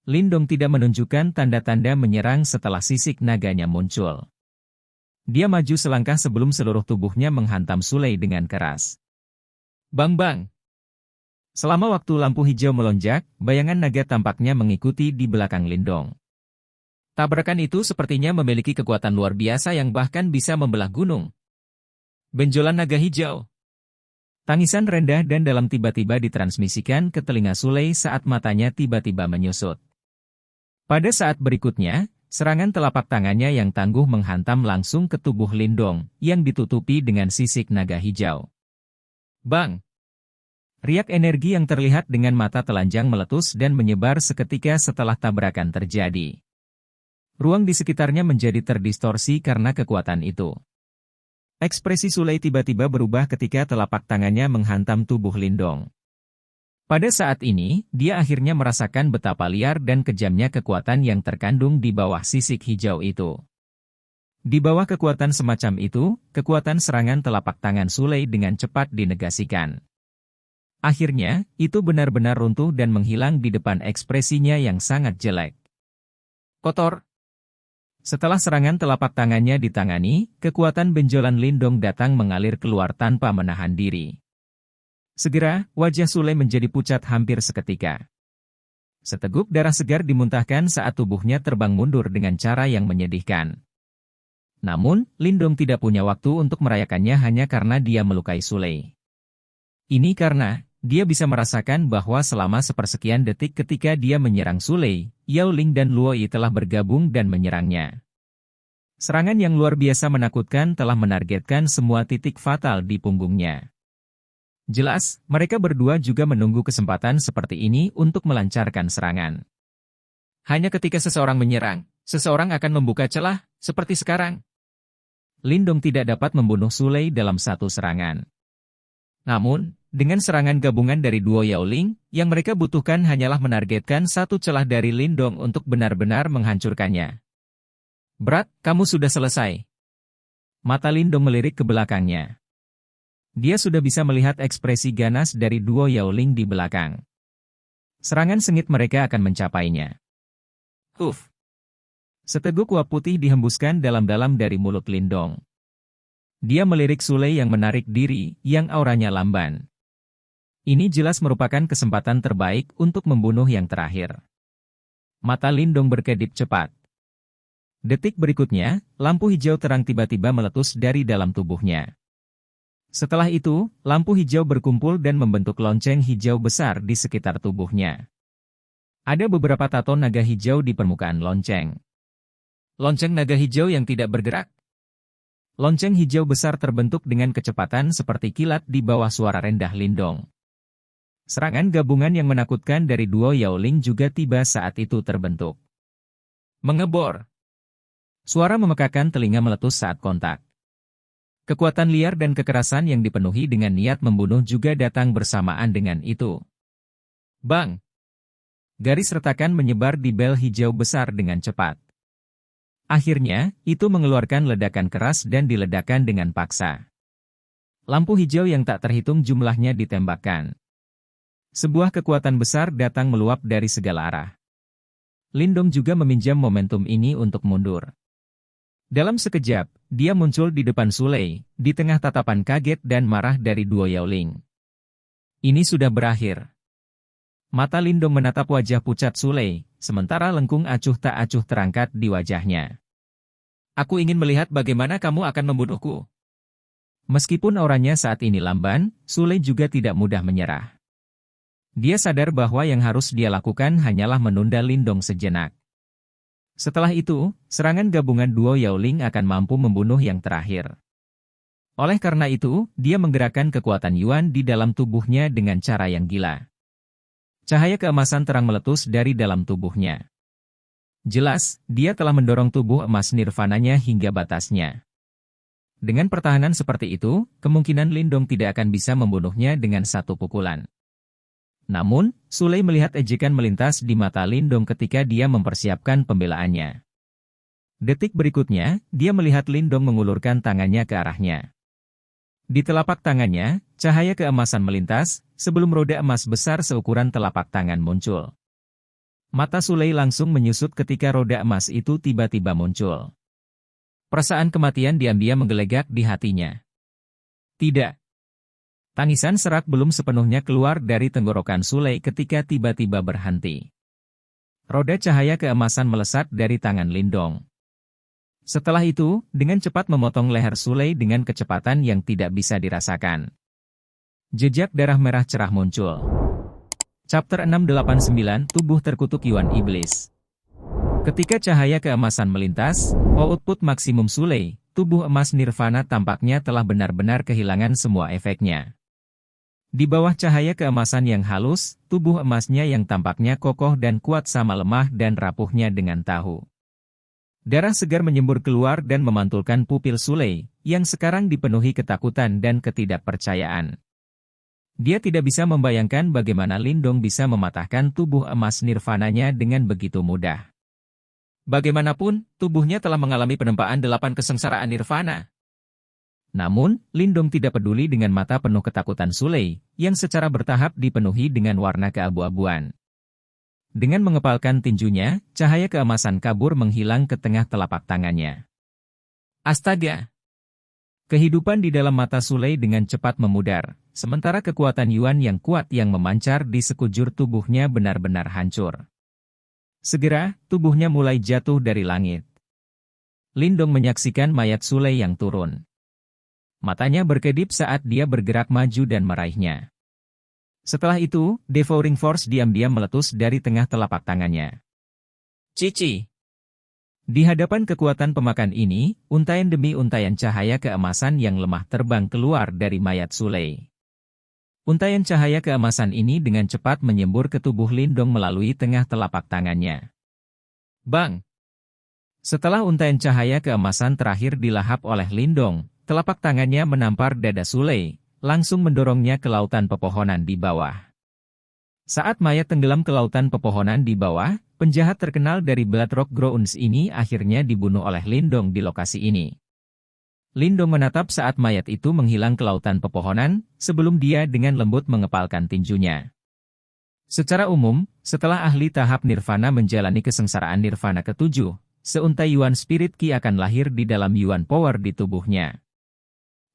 Lindong tidak menunjukkan tanda-tanda menyerang setelah sisik naganya muncul. Dia maju selangkah sebelum seluruh tubuhnya menghantam Sulei dengan keras. Bang-bang! Selama waktu lampu hijau melonjak, bayangan naga tampaknya mengikuti di belakang Lindong. Tabrakan itu sepertinya memiliki kekuatan luar biasa yang bahkan bisa membelah gunung. Benjolan naga hijau. Tangisan rendah dan dalam tiba-tiba ditransmisikan ke telinga Sulei saat matanya tiba-tiba menyusut. Pada saat berikutnya, serangan telapak tangannya yang tangguh menghantam langsung ke tubuh Lindong, yang ditutupi dengan sisik naga hijau. Bang! Riak energi yang terlihat dengan mata telanjang meletus dan menyebar seketika setelah tabrakan terjadi. Ruang di sekitarnya menjadi terdistorsi karena kekuatan itu. Ekspresi Sulei tiba-tiba berubah ketika telapak tangannya menghantam tubuh Lindong. Pada saat ini, dia akhirnya merasakan betapa liar dan kejamnya kekuatan yang terkandung di bawah sisik hijau itu. Di bawah kekuatan semacam itu, kekuatan serangan telapak tangan Sulei dengan cepat dinegasikan. Akhirnya, itu benar-benar runtuh dan menghilang di depan ekspresinya yang sangat jelek. Kotor. Setelah serangan telapak tangannya ditangani, kekuatan benjolan Lindong datang mengalir keluar tanpa menahan diri. Segera, wajah Sulei menjadi pucat hampir seketika. Seteguk darah segar dimuntahkan saat tubuhnya terbang mundur dengan cara yang menyedihkan. Namun, Lindong tidak punya waktu untuk merayakannya hanya karena dia melukai Sulei. Ini karena, dia bisa merasakan bahwa selama sepersekian detik ketika dia menyerang Sulei, Yaoling dan Luoyi telah bergabung dan menyerangnya. Serangan yang luar biasa menakutkan telah menargetkan semua titik fatal di punggungnya. Jelas, mereka berdua juga menunggu kesempatan seperti ini untuk melancarkan serangan. Hanya ketika seseorang menyerang, seseorang akan membuka celah, seperti sekarang. Lindong tidak dapat membunuh Sulei dalam satu serangan. Namun, dengan serangan gabungan dari duo Yaoling, yang mereka butuhkan hanyalah menargetkan satu celah dari Lindong untuk benar-benar menghancurkannya. Berat, kamu sudah selesai. Mata Lindong melirik ke belakangnya. Dia sudah bisa melihat ekspresi ganas dari duo Yaoling di belakang. Serangan sengit mereka akan mencapainya. Seteguk uap putih dihembuskan dalam-dalam dari mulut Lindong. Dia melirik Sulei yang menarik diri, yang auranya lamban. Ini jelas merupakan kesempatan terbaik untuk membunuh yang terakhir. Mata Lindong berkedip cepat. Detik berikutnya, lampu hijau terang tiba-tiba meletus dari dalam tubuhnya. Setelah itu, lampu hijau berkumpul dan membentuk lonceng hijau besar di sekitar tubuhnya. Ada beberapa tato naga hijau di permukaan lonceng. Lonceng naga hijau yang tidak bergerak. Lonceng hijau besar terbentuk dengan kecepatan seperti kilat di bawah suara rendah Lindong. Serangan gabungan yang menakutkan dari duo Yaoling juga tiba saat itu terbentuk. Mengebor. Suara memekakan telinga meletus saat kontak. Kekuatan liar dan kekerasan yang dipenuhi dengan niat membunuh juga datang bersamaan dengan itu. Bang! Garis retakan menyebar di bel hijau besar dengan cepat. Akhirnya, itu mengeluarkan ledakan keras dan diledakkan dengan paksa. Lampu hijau yang tak terhitung jumlahnya ditembakkan. Sebuah kekuatan besar datang meluap dari segala arah. Lindong juga meminjam momentum ini untuk mundur. Dalam sekejap, dia muncul di depan Sulei, di tengah tatapan kaget dan marah dari duo Yaoling. Ini sudah berakhir. Mata Lindong menatap wajah pucat Sulei, sementara lengkung acuh tak acuh terangkat di wajahnya. Aku ingin melihat bagaimana kamu akan membunuhku. Meskipun auranya saat ini lamban, Sulei juga tidak mudah menyerah. Dia sadar bahwa yang harus dia lakukan hanyalah menunda Lindong sejenak. Setelah itu, serangan gabungan duo Yaoling akan mampu membunuh yang terakhir. Oleh karena itu, dia menggerakkan kekuatan Yuan di dalam tubuhnya dengan cara yang gila. Cahaya keemasan terang meletus dari dalam tubuhnya. Jelas, dia telah mendorong tubuh emas nirvananya hingga batasnya. Dengan pertahanan seperti itu, kemungkinan Lindong tidak akan bisa membunuhnya dengan satu pukulan. Namun, Sulei melihat ejekan melintas di mata Lindong ketika dia mempersiapkan pembelaannya. Detik berikutnya, dia melihat Lindong mengulurkan tangannya ke arahnya. Di telapak tangannya, cahaya keemasan melintas, sebelum roda emas besar seukuran telapak tangan muncul. Mata Sulei langsung menyusut ketika roda emas itu tiba-tiba muncul. Perasaan kematian diam-diam menggelegak di hatinya. Tidak. Tangisan serak belum sepenuhnya keluar dari tenggorokan Sulei ketika tiba-tiba berhenti. Roda cahaya keemasan melesat dari tangan Lindong. Setelah itu, dengan cepat memotong leher Sulei dengan kecepatan yang tidak bisa dirasakan. Jejak darah merah cerah muncul. Chapter 689, Tubuh Terkutuk Yuan Iblis. Ketika cahaya keemasan melintas, output maksimum Sulei, tubuh emas nirvana tampaknya telah benar-benar kehilangan semua efeknya. Di bawah cahaya keemasan yang halus, tubuh emasnya yang tampaknya kokoh dan kuat sama lemah dan rapuhnya dengan tahu. Darah segar menyembur keluar dan memantulkan pupil Sulei, yang sekarang dipenuhi ketakutan dan ketidakpercayaan. Dia tidak bisa membayangkan bagaimana Lindong bisa mematahkan tubuh emas nirvananya dengan begitu mudah. Bagaimanapun, tubuhnya telah mengalami penempaan 8 kesengsaraan nirvana. Namun, Lindong tidak peduli dengan mata penuh ketakutan Sulei, yang secara bertahap dipenuhi dengan warna keabu-abuan. Dengan mengepalkan tinjunya, cahaya keemasan kabur menghilang ke tengah telapak tangannya. Astaga! Kehidupan di dalam mata Sulei dengan cepat memudar, sementara kekuatan Yuan yang kuat yang memancar di sekujur tubuhnya benar-benar hancur. Segera, tubuhnya mulai jatuh dari langit. Lindong menyaksikan mayat Sulei yang turun. Matanya berkedip saat dia bergerak maju dan meraihnya. Setelah itu, Devouring Force diam-diam meletus dari tengah telapak tangannya. Cici! Di hadapan kekuatan pemakan ini, untaian demi untaian cahaya keemasan yang lemah terbang keluar dari mayat Sulei. Untaian cahaya keemasan ini dengan cepat menyembur ke tubuh Lindong melalui tengah telapak tangannya. Bang! Setelah untaian cahaya keemasan terakhir dilahap oleh Lindong, telapak tangannya menampar dada Sulei, langsung mendorongnya ke lautan pepohonan di bawah. Saat mayat tenggelam ke lautan pepohonan di bawah, penjahat terkenal dari Bloodrock Grounds ini akhirnya dibunuh oleh Lindong di lokasi ini. Lindong menatap saat mayat itu menghilang ke lautan pepohonan, sebelum dia dengan lembut mengepalkan tinjunya. Secara umum, setelah ahli tahap nirvana menjalani kesengsaraan nirvana ke-7, seuntai Yuan Spirit Ki akan lahir di dalam Yuan Power di tubuhnya.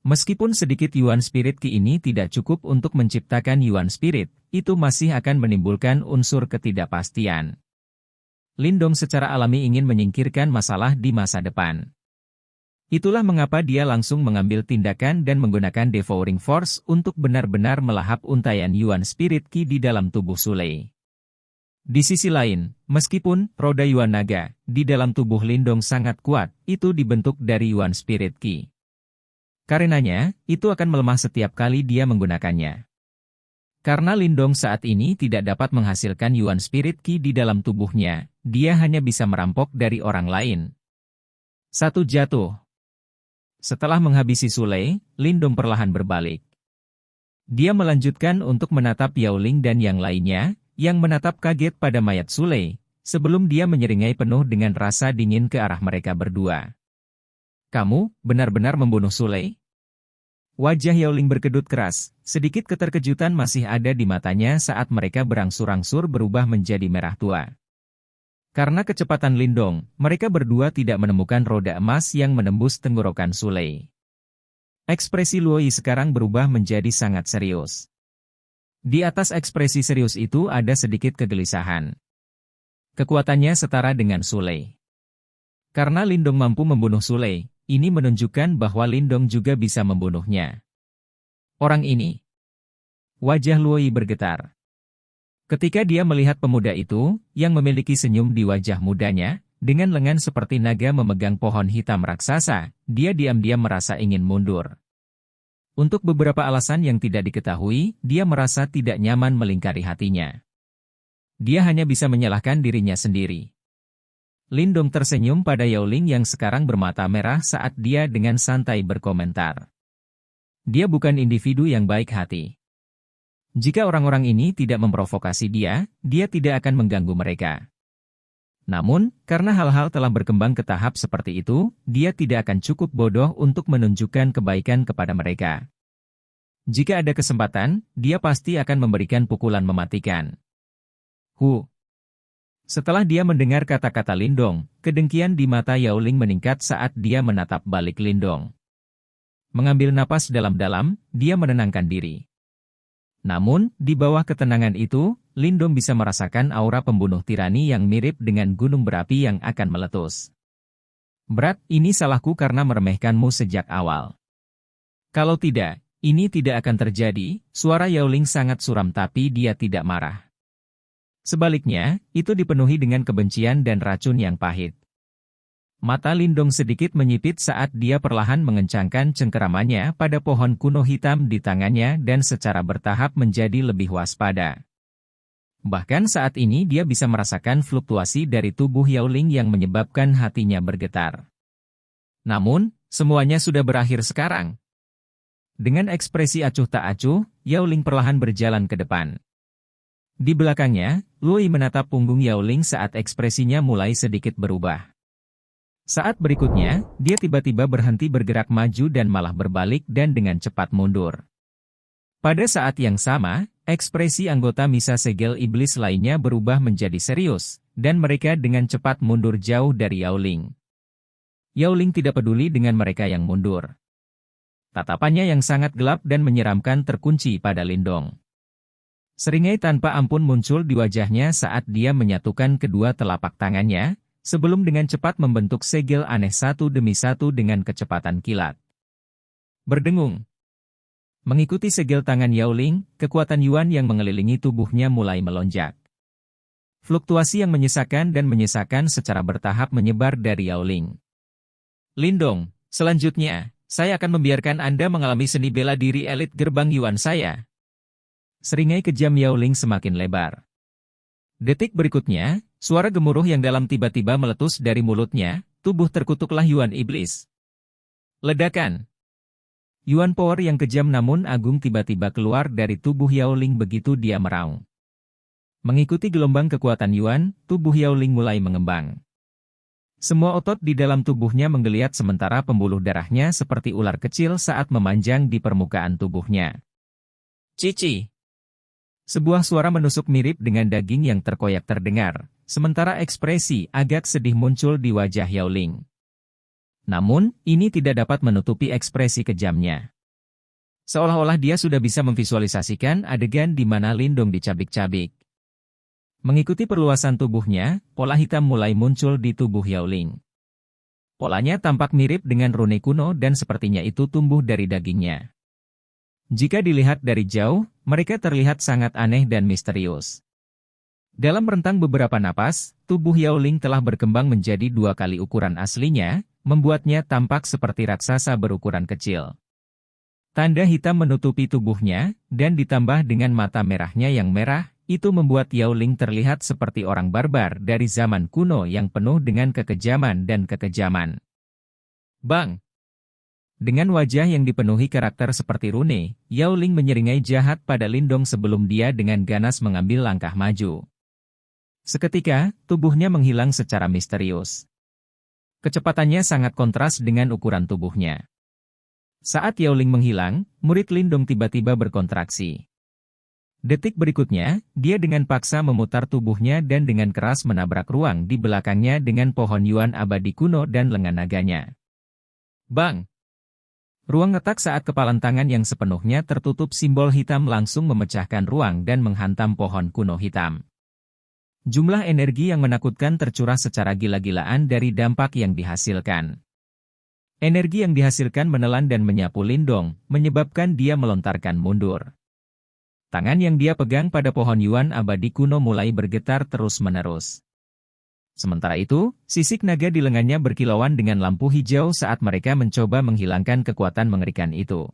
Meskipun sedikit Yuan Spirit Ki ini tidak cukup untuk menciptakan Yuan Spirit, itu masih akan menimbulkan unsur ketidakpastian. Lindong secara alami ingin menyingkirkan masalah di masa depan. Itulah mengapa dia langsung mengambil tindakan dan menggunakan Devouring Force untuk benar-benar melahap untaian Yuan Spirit Ki di dalam tubuh Sulei. Di sisi lain, meskipun roda Yuan Naga di dalam tubuh Lindong sangat kuat, itu dibentuk dari Yuan Spirit Qi. Karenanya, itu akan melemah setiap kali dia menggunakannya. Karena Lindong saat ini tidak dapat menghasilkan Yuan Spirit Qi di dalam tubuhnya, dia hanya bisa merampok dari orang lain. Satu jatuh. Setelah menghabisi Sulei, Lindong perlahan berbalik. Dia melanjutkan untuk menatap Yao Ling dan yang lainnya, yang menatap kaget pada mayat Sulei, sebelum dia menyeringai penuh dengan rasa dingin ke arah mereka berdua. Kamu, benar-benar membunuh Sulei? Wajah Yao Ling berkedut keras, sedikit keterkejutan masih ada di matanya saat mereka berangsur-angsur berubah menjadi merah tua. Karena kecepatan Lindong, mereka berdua tidak menemukan roda emas yang menembus tenggorokan Sulei. Ekspresi Luoyi sekarang berubah menjadi sangat serius. Di atas ekspresi serius itu ada sedikit kegelisahan. Kekuatannya setara dengan Sulei. Karena Lindong mampu membunuh Sulei, ini menunjukkan bahwa Lindong juga bisa membunuhnya. Orang ini. Wajah Luoyi bergetar. Ketika dia melihat pemuda itu, yang memiliki senyum di wajah mudanya, dengan lengan seperti naga memegang pohon hitam raksasa, dia diam-diam merasa ingin mundur. Untuk beberapa alasan yang tidak diketahui, dia merasa tidak nyaman melingkari hatinya. Dia hanya bisa menyalahkan dirinya sendiri. Lindong tersenyum pada Yao Ling yang sekarang bermata merah saat dia dengan santai berkomentar. Dia bukan individu yang baik hati. Jika orang-orang ini tidak memprovokasi dia tidak akan mengganggu mereka. Namun, karena hal-hal telah berkembang ke tahap seperti itu, dia tidak akan cukup bodoh untuk menunjukkan kebaikan kepada mereka. Jika ada kesempatan, dia pasti akan memberikan pukulan mematikan. Setelah dia mendengar kata-kata Lindong, kedengkian di mata Yao Ling meningkat saat dia menatap balik Lindong. Mengambil napas dalam-dalam, dia menenangkan diri. Namun, di bawah ketenangan itu, Lindong bisa merasakan aura pembunuh tirani yang mirip dengan gunung berapi yang akan meletus. Berat, ini salahku karena meremehkanmu sejak awal. Kalau tidak, ini tidak akan terjadi. Suara Yao Ling sangat suram tapi dia tidak marah. Sebaliknya, itu dipenuhi dengan kebencian dan racun yang pahit. Mata Lindong sedikit menyipit saat dia perlahan mengencangkan cengkeramannya pada pohon kuno hitam di tangannya dan secara bertahap menjadi lebih waspada. Bahkan saat ini dia bisa merasakan fluktuasi dari tubuh Yao Ling yang menyebabkan hatinya bergetar. Namun, semuanya sudah berakhir sekarang. Dengan ekspresi acuh tak acuh, Yao Ling perlahan berjalan ke depan. Di belakangnya, Luoyi menatap punggung Yao Ling saat ekspresinya mulai sedikit berubah. Saat berikutnya, dia tiba-tiba berhenti bergerak maju dan malah berbalik dan dengan cepat mundur. Pada saat yang sama, ekspresi anggota Misa Segel Iblis lainnya berubah menjadi serius, dan mereka dengan cepat mundur jauh dari Yao Ling. Yao Ling tidak peduli dengan mereka yang mundur. Tatapannya yang sangat gelap dan menyeramkan terkunci pada Lindong. Seringai tanpa ampun muncul di wajahnya saat dia menyatukan kedua telapak tangannya, sebelum dengan cepat membentuk segel aneh satu demi satu dengan kecepatan kilat. Berdengung. Mengikuti segel tangan Yao Ling, kekuatan Yuan yang mengelilingi tubuhnya mulai melonjak. Fluktuasi yang menyesakan dan menyesakan secara bertahap menyebar dari Yao Ling. Lindong, selanjutnya, saya akan membiarkan Anda mengalami seni bela diri elit gerbang Yuan saya. Seringai kejam Yao Ling semakin lebar. Detik berikutnya, suara gemuruh yang dalam tiba-tiba meletus dari mulutnya, tubuh terkutuklah Yuan Iblis. Ledakan. Yuan Power yang kejam namun agung tiba-tiba keluar dari tubuh Yao Ling begitu dia meraung. Mengikuti gelombang kekuatan Yuan, tubuh Yao Ling mulai mengembang. Semua otot di dalam tubuhnya menggeliat sementara pembuluh darahnya seperti ular kecil saat memanjang di permukaan tubuhnya. Cici. Sebuah suara menusuk mirip dengan daging yang terkoyak terdengar, sementara ekspresi agak sedih muncul di wajah Yao Ling. Namun, ini tidak dapat menutupi ekspresi kejamnya. Seolah-olah dia sudah bisa memvisualisasikan adegan di mana Lindong dicabik-cabik. Mengikuti perluasan tubuhnya, pola hitam mulai muncul di tubuh Yao Ling. Polanya tampak mirip dengan rune kuno dan sepertinya itu tumbuh dari dagingnya. Jika dilihat dari jauh, mereka terlihat sangat aneh dan misterius. Dalam rentang beberapa napas, tubuh Yao Ling telah berkembang menjadi 2 kali ukuran aslinya, membuatnya tampak seperti raksasa berukuran kecil. Tanda hitam menutupi tubuhnya, dan ditambah dengan mata merahnya yang merah, itu membuat Yao Ling terlihat seperti orang barbar dari zaman kuno yang penuh dengan kekejaman dan kekejaman. Bang! Dengan wajah yang dipenuhi karakter seperti rune, Yao Ling menyeringai jahat pada Lindong sebelum dia dengan ganas mengambil langkah maju. Seketika, tubuhnya menghilang secara misterius. Kecepatannya sangat kontras dengan ukuran tubuhnya. Saat Yao Ling menghilang, murid Lindong tiba-tiba berkontraksi. Detik berikutnya, dia dengan paksa memutar tubuhnya dan dengan keras menabrak ruang di belakangnya dengan pohon yuan abadi kuno dan lengan naganya. Bang! Ruang retak saat kepalan tangan yang sepenuhnya tertutup simbol hitam langsung memecahkan ruang dan menghantam pohon kuno hitam. Jumlah energi yang menakutkan tercurah secara gila-gilaan dari dampak yang dihasilkan. Energi yang dihasilkan menelan dan menyapu Lindong, menyebabkan dia melontarkan mundur. Tangan yang dia pegang pada pohon yuan abadi kuno mulai bergetar terus-menerus. Sementara itu, sisik naga di lengannya berkilauan dengan lampu hijau saat mereka mencoba menghilangkan kekuatan mengerikan itu.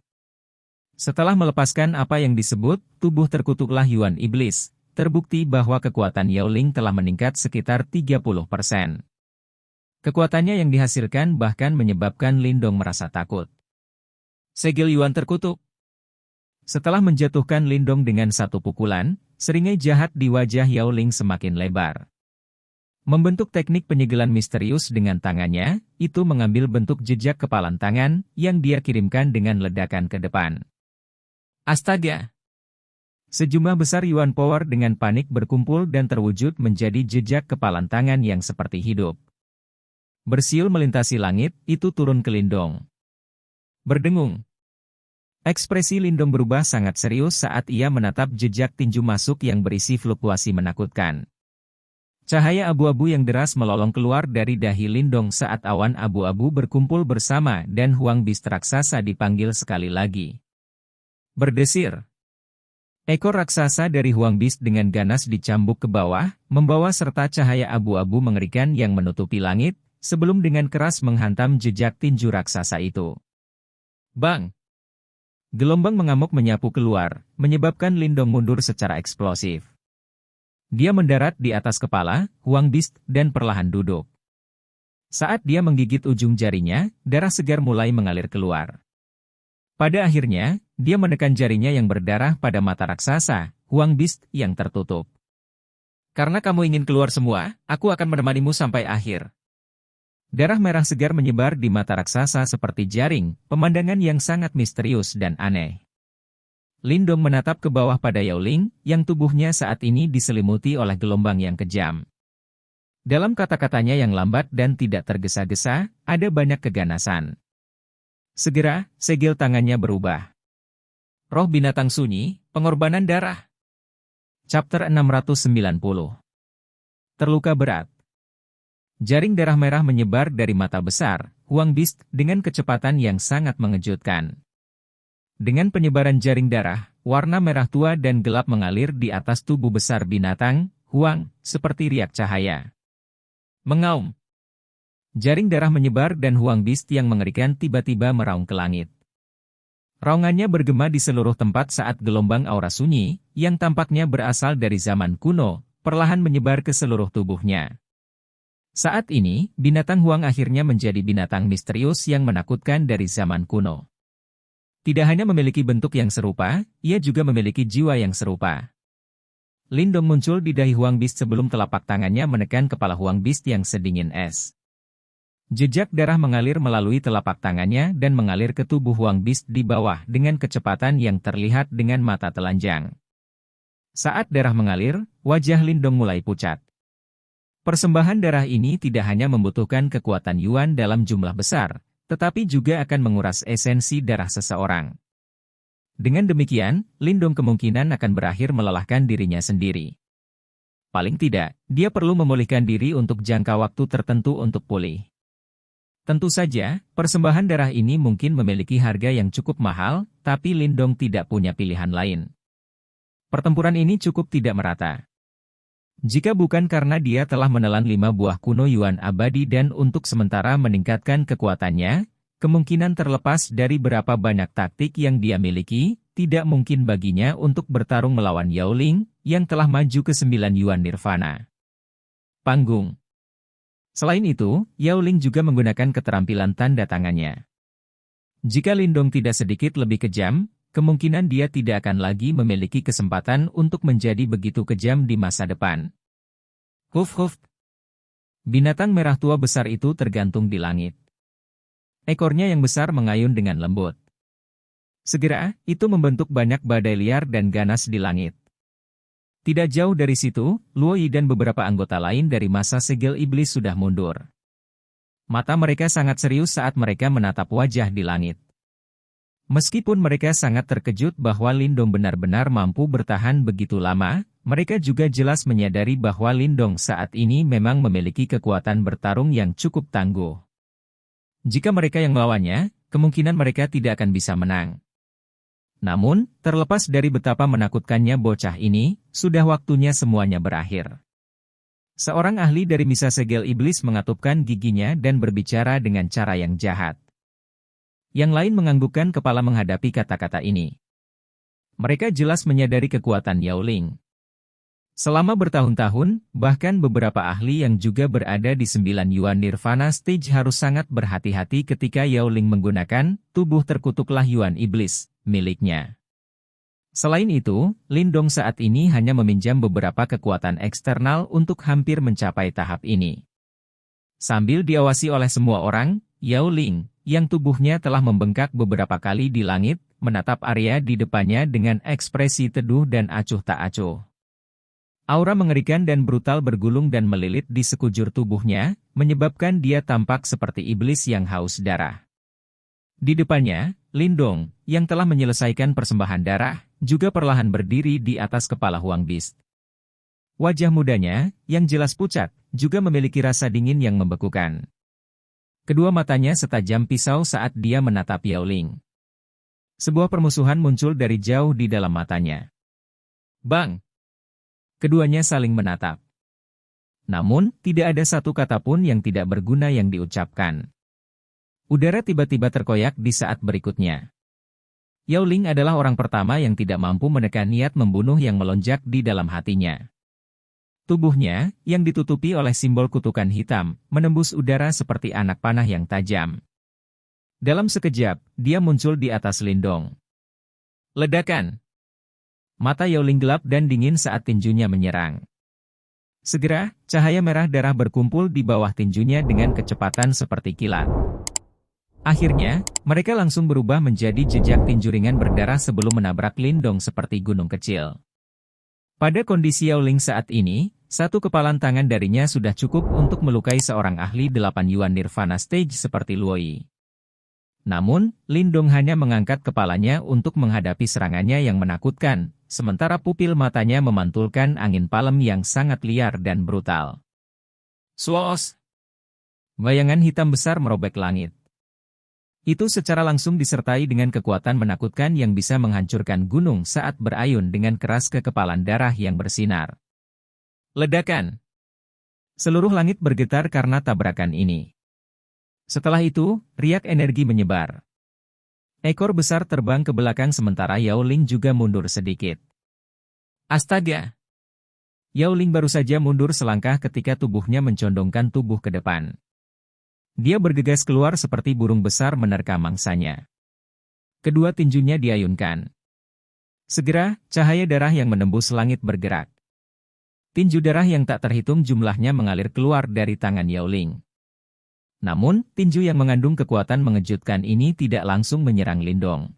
Setelah melepaskan apa yang disebut tubuh terkutuklah Yuan Iblis, terbukti bahwa kekuatan Yao Ling telah meningkat sekitar 30%. Kekuatannya yang dihasilkan bahkan menyebabkan Lindong merasa takut. Segel Yuan terkutuk. Setelah menjatuhkan Lindong dengan satu pukulan, seringai jahat di wajah Yao Ling semakin lebar. Membentuk teknik penyegelan misterius dengan tangannya, itu mengambil bentuk jejak kepalan tangan yang dia kirimkan dengan ledakan ke depan. Astaga! Sejumlah besar Yuan Power dengan panik berkumpul dan terwujud menjadi jejak kepalan tangan yang seperti hidup. Bersiul melintasi langit, itu turun ke Lindong. Berdengung. Ekspresi Lindong berubah sangat serius saat ia menatap jejak tinju masuk yang berisi fluktuasi menakutkan. Cahaya abu-abu yang deras melolong keluar dari dahi Lindong saat awan abu-abu berkumpul bersama dan Huang Beast raksasa dipanggil sekali lagi. Berdesir. Ekor raksasa dari Huang Beast dengan ganas dicambuk ke bawah, membawa serta cahaya abu-abu mengerikan yang menutupi langit, sebelum dengan keras menghantam jejak tinju raksasa itu. Bang! Gelombang mengamuk menyapu keluar, menyebabkan Lindong mundur secara eksplosif. Dia mendarat di atas kepala Huang Beast dan perlahan duduk. Saat dia menggigit ujung jarinya, darah segar mulai mengalir keluar. Pada akhirnya, dia menekan jarinya yang berdarah pada mata raksasa, Huang Beast, yang tertutup. Karena kamu ingin keluar semua, aku akan menemanimu sampai akhir. Darah merah segar menyebar di mata raksasa seperti jaring, pemandangan yang sangat misterius dan aneh. Lindong menatap ke bawah pada Yao Ling, yang tubuhnya saat ini diselimuti oleh gelombang yang kejam. Dalam kata-katanya yang lambat dan tidak tergesa-gesa, ada banyak keganasan. Segera, segel tangannya berubah. Roh binatang sunyi, pengorbanan darah. Chapter 690. Terluka berat. Jaring darah merah menyebar dari mata besar Huang Beast dengan kecepatan yang sangat mengejutkan. Dengan penyebaran jaring darah, warna merah tua dan gelap mengalir di atas tubuh besar binatang, Huang, seperti riak cahaya. Mengaum. Jaring darah menyebar dan Huang Beast yang mengerikan tiba-tiba meraung ke langit. Raungannya bergema di seluruh tempat saat gelombang aura sunyi, yang tampaknya berasal dari zaman kuno, perlahan menyebar ke seluruh tubuhnya. Saat ini, binatang Huang akhirnya menjadi binatang misterius yang menakutkan dari zaman kuno. Tidak hanya memiliki bentuk yang serupa, ia juga memiliki jiwa yang serupa. Lindong muncul di dahi Huang Beast sebelum telapak tangannya menekan kepala Huang Beast yang sedingin es. Jejak darah mengalir melalui telapak tangannya dan mengalir ke tubuh Huang Beast di bawah dengan kecepatan yang terlihat dengan mata telanjang. Saat darah mengalir, wajah Lindong mulai pucat. Persembahan darah ini tidak hanya membutuhkan kekuatan Yuan dalam jumlah besar, tetapi juga akan menguras esensi darah seseorang. Dengan demikian, Lindong kemungkinan akan berakhir melelahkan dirinya sendiri. Paling tidak, dia perlu memulihkan diri untuk jangka waktu tertentu untuk pulih. Tentu saja, persembahan darah ini mungkin memiliki harga yang cukup mahal, tapi Lindong tidak punya pilihan lain. Pertempuran ini cukup tidak merata. Jika bukan karena dia telah menelan 5 buah kuno Yuan abadi dan untuk sementara meningkatkan kekuatannya, kemungkinan terlepas dari berapa banyak taktik yang dia miliki, tidak mungkin baginya untuk bertarung melawan Yao Ling, yang telah maju ke 9 Yuan Nirvana. Panggung. Selain itu, Yao Ling juga menggunakan keterampilan tanda tangannya. Jika Lindong tidak sedikit lebih kejam, kemungkinan dia tidak akan lagi memiliki kesempatan untuk menjadi begitu kejam di masa depan. Huf huf. Binatang merah tua besar itu tergantung di langit. Ekornya yang besar mengayun dengan lembut. Segera, itu membentuk banyak badai liar dan ganas di langit. Tidak jauh dari situ, Luo Yi dan beberapa anggota lain dari masa segel iblis sudah mundur. Mata mereka sangat serius saat mereka menatap wajah di langit. Meskipun mereka sangat terkejut bahwa Lindong benar-benar mampu bertahan begitu lama, mereka juga jelas menyadari bahwa Lindong saat ini memang memiliki kekuatan bertarung yang cukup tangguh. Jika mereka yang melawannya, kemungkinan mereka tidak akan bisa menang. Namun, terlepas dari betapa menakutkannya bocah ini, sudah waktunya semuanya berakhir. Seorang ahli dari misa segel iblis mengatupkan giginya dan berbicara dengan cara yang jahat. Yang lain menganggukkan kepala menghadapi kata-kata ini. Mereka jelas menyadari kekuatan Yao Ling. Selama bertahun-tahun, bahkan beberapa ahli yang juga berada di 9 Yuan Nirvana Stage harus sangat berhati-hati ketika Yao Ling menggunakan tubuh terkutuklah Yuan Iblis miliknya. Selain itu, Lindong saat ini hanya meminjam beberapa kekuatan eksternal untuk hampir mencapai tahap ini. Sambil diawasi oleh semua orang, Yao Ling, yang tubuhnya telah membengkak beberapa kali di langit, menatap area di depannya dengan ekspresi teduh dan acuh tak acuh. Aura mengerikan dan brutal bergulung dan melilit di sekujur tubuhnya, menyebabkan dia tampak seperti iblis yang haus darah. Di depannya, Lindong, yang telah menyelesaikan persembahan darah, juga perlahan berdiri di atas kepala Huang Beast. Wajah mudanya, yang jelas pucat, juga memiliki rasa dingin yang membekukan. Kedua matanya setajam pisau saat dia menatap Yao Ling. Sebuah permusuhan muncul dari jauh di dalam matanya. Bang! Keduanya saling menatap. Namun, tidak ada satu kata pun yang tidak berguna yang diucapkan. Udara tiba-tiba terkoyak di saat berikutnya. Yao Ling adalah orang pertama yang tidak mampu menekan niat membunuh yang melonjak di dalam hatinya. Tubuhnya, yang ditutupi oleh simbol kutukan hitam, menembus udara seperti anak panah yang tajam. Dalam sekejap, dia muncul di atas Lindong. Ledakan! Mata Yao Ling gelap dan dingin saat tinjunya menyerang. Segera, cahaya merah darah berkumpul di bawah tinjunya dengan kecepatan seperti kilat. Akhirnya, mereka langsung berubah menjadi jejak tinju ringan berdarah sebelum menabrak Lindong seperti gunung kecil. Pada kondisi Yao Ling saat ini, satu kepalan tangan darinya sudah cukup untuk melukai seorang ahli 8 Yuan Nirvana Stage seperti Luo Yi. Namun, Lindong hanya mengangkat kepalanya untuk menghadapi serangannya yang menakutkan, sementara pupil matanya memantulkan angin palem yang sangat liar dan brutal. Swos! Bayangan hitam besar merobek langit. Itu secara langsung disertai dengan kekuatan menakutkan yang bisa menghancurkan gunung saat berayun dengan keras ke kepalan darah yang bersinar. Ledakan! Seluruh langit bergetar karena tabrakan ini. Setelah itu, riak energi menyebar. Ekor besar terbang ke belakang sementara Yao Ling juga mundur sedikit. Astaga! Yao Ling baru saja mundur selangkah ketika tubuhnya mencondongkan tubuh ke depan. Dia bergegas keluar seperti burung besar menerkam mangsanya. Kedua tinjunya diayunkan. Segera, cahaya darah yang menembus langit bergerak. Tinju darah yang tak terhitung jumlahnya mengalir keluar dari tangan Yao Ling. Namun, tinju yang mengandung kekuatan mengejutkan ini tidak langsung menyerang Lindong.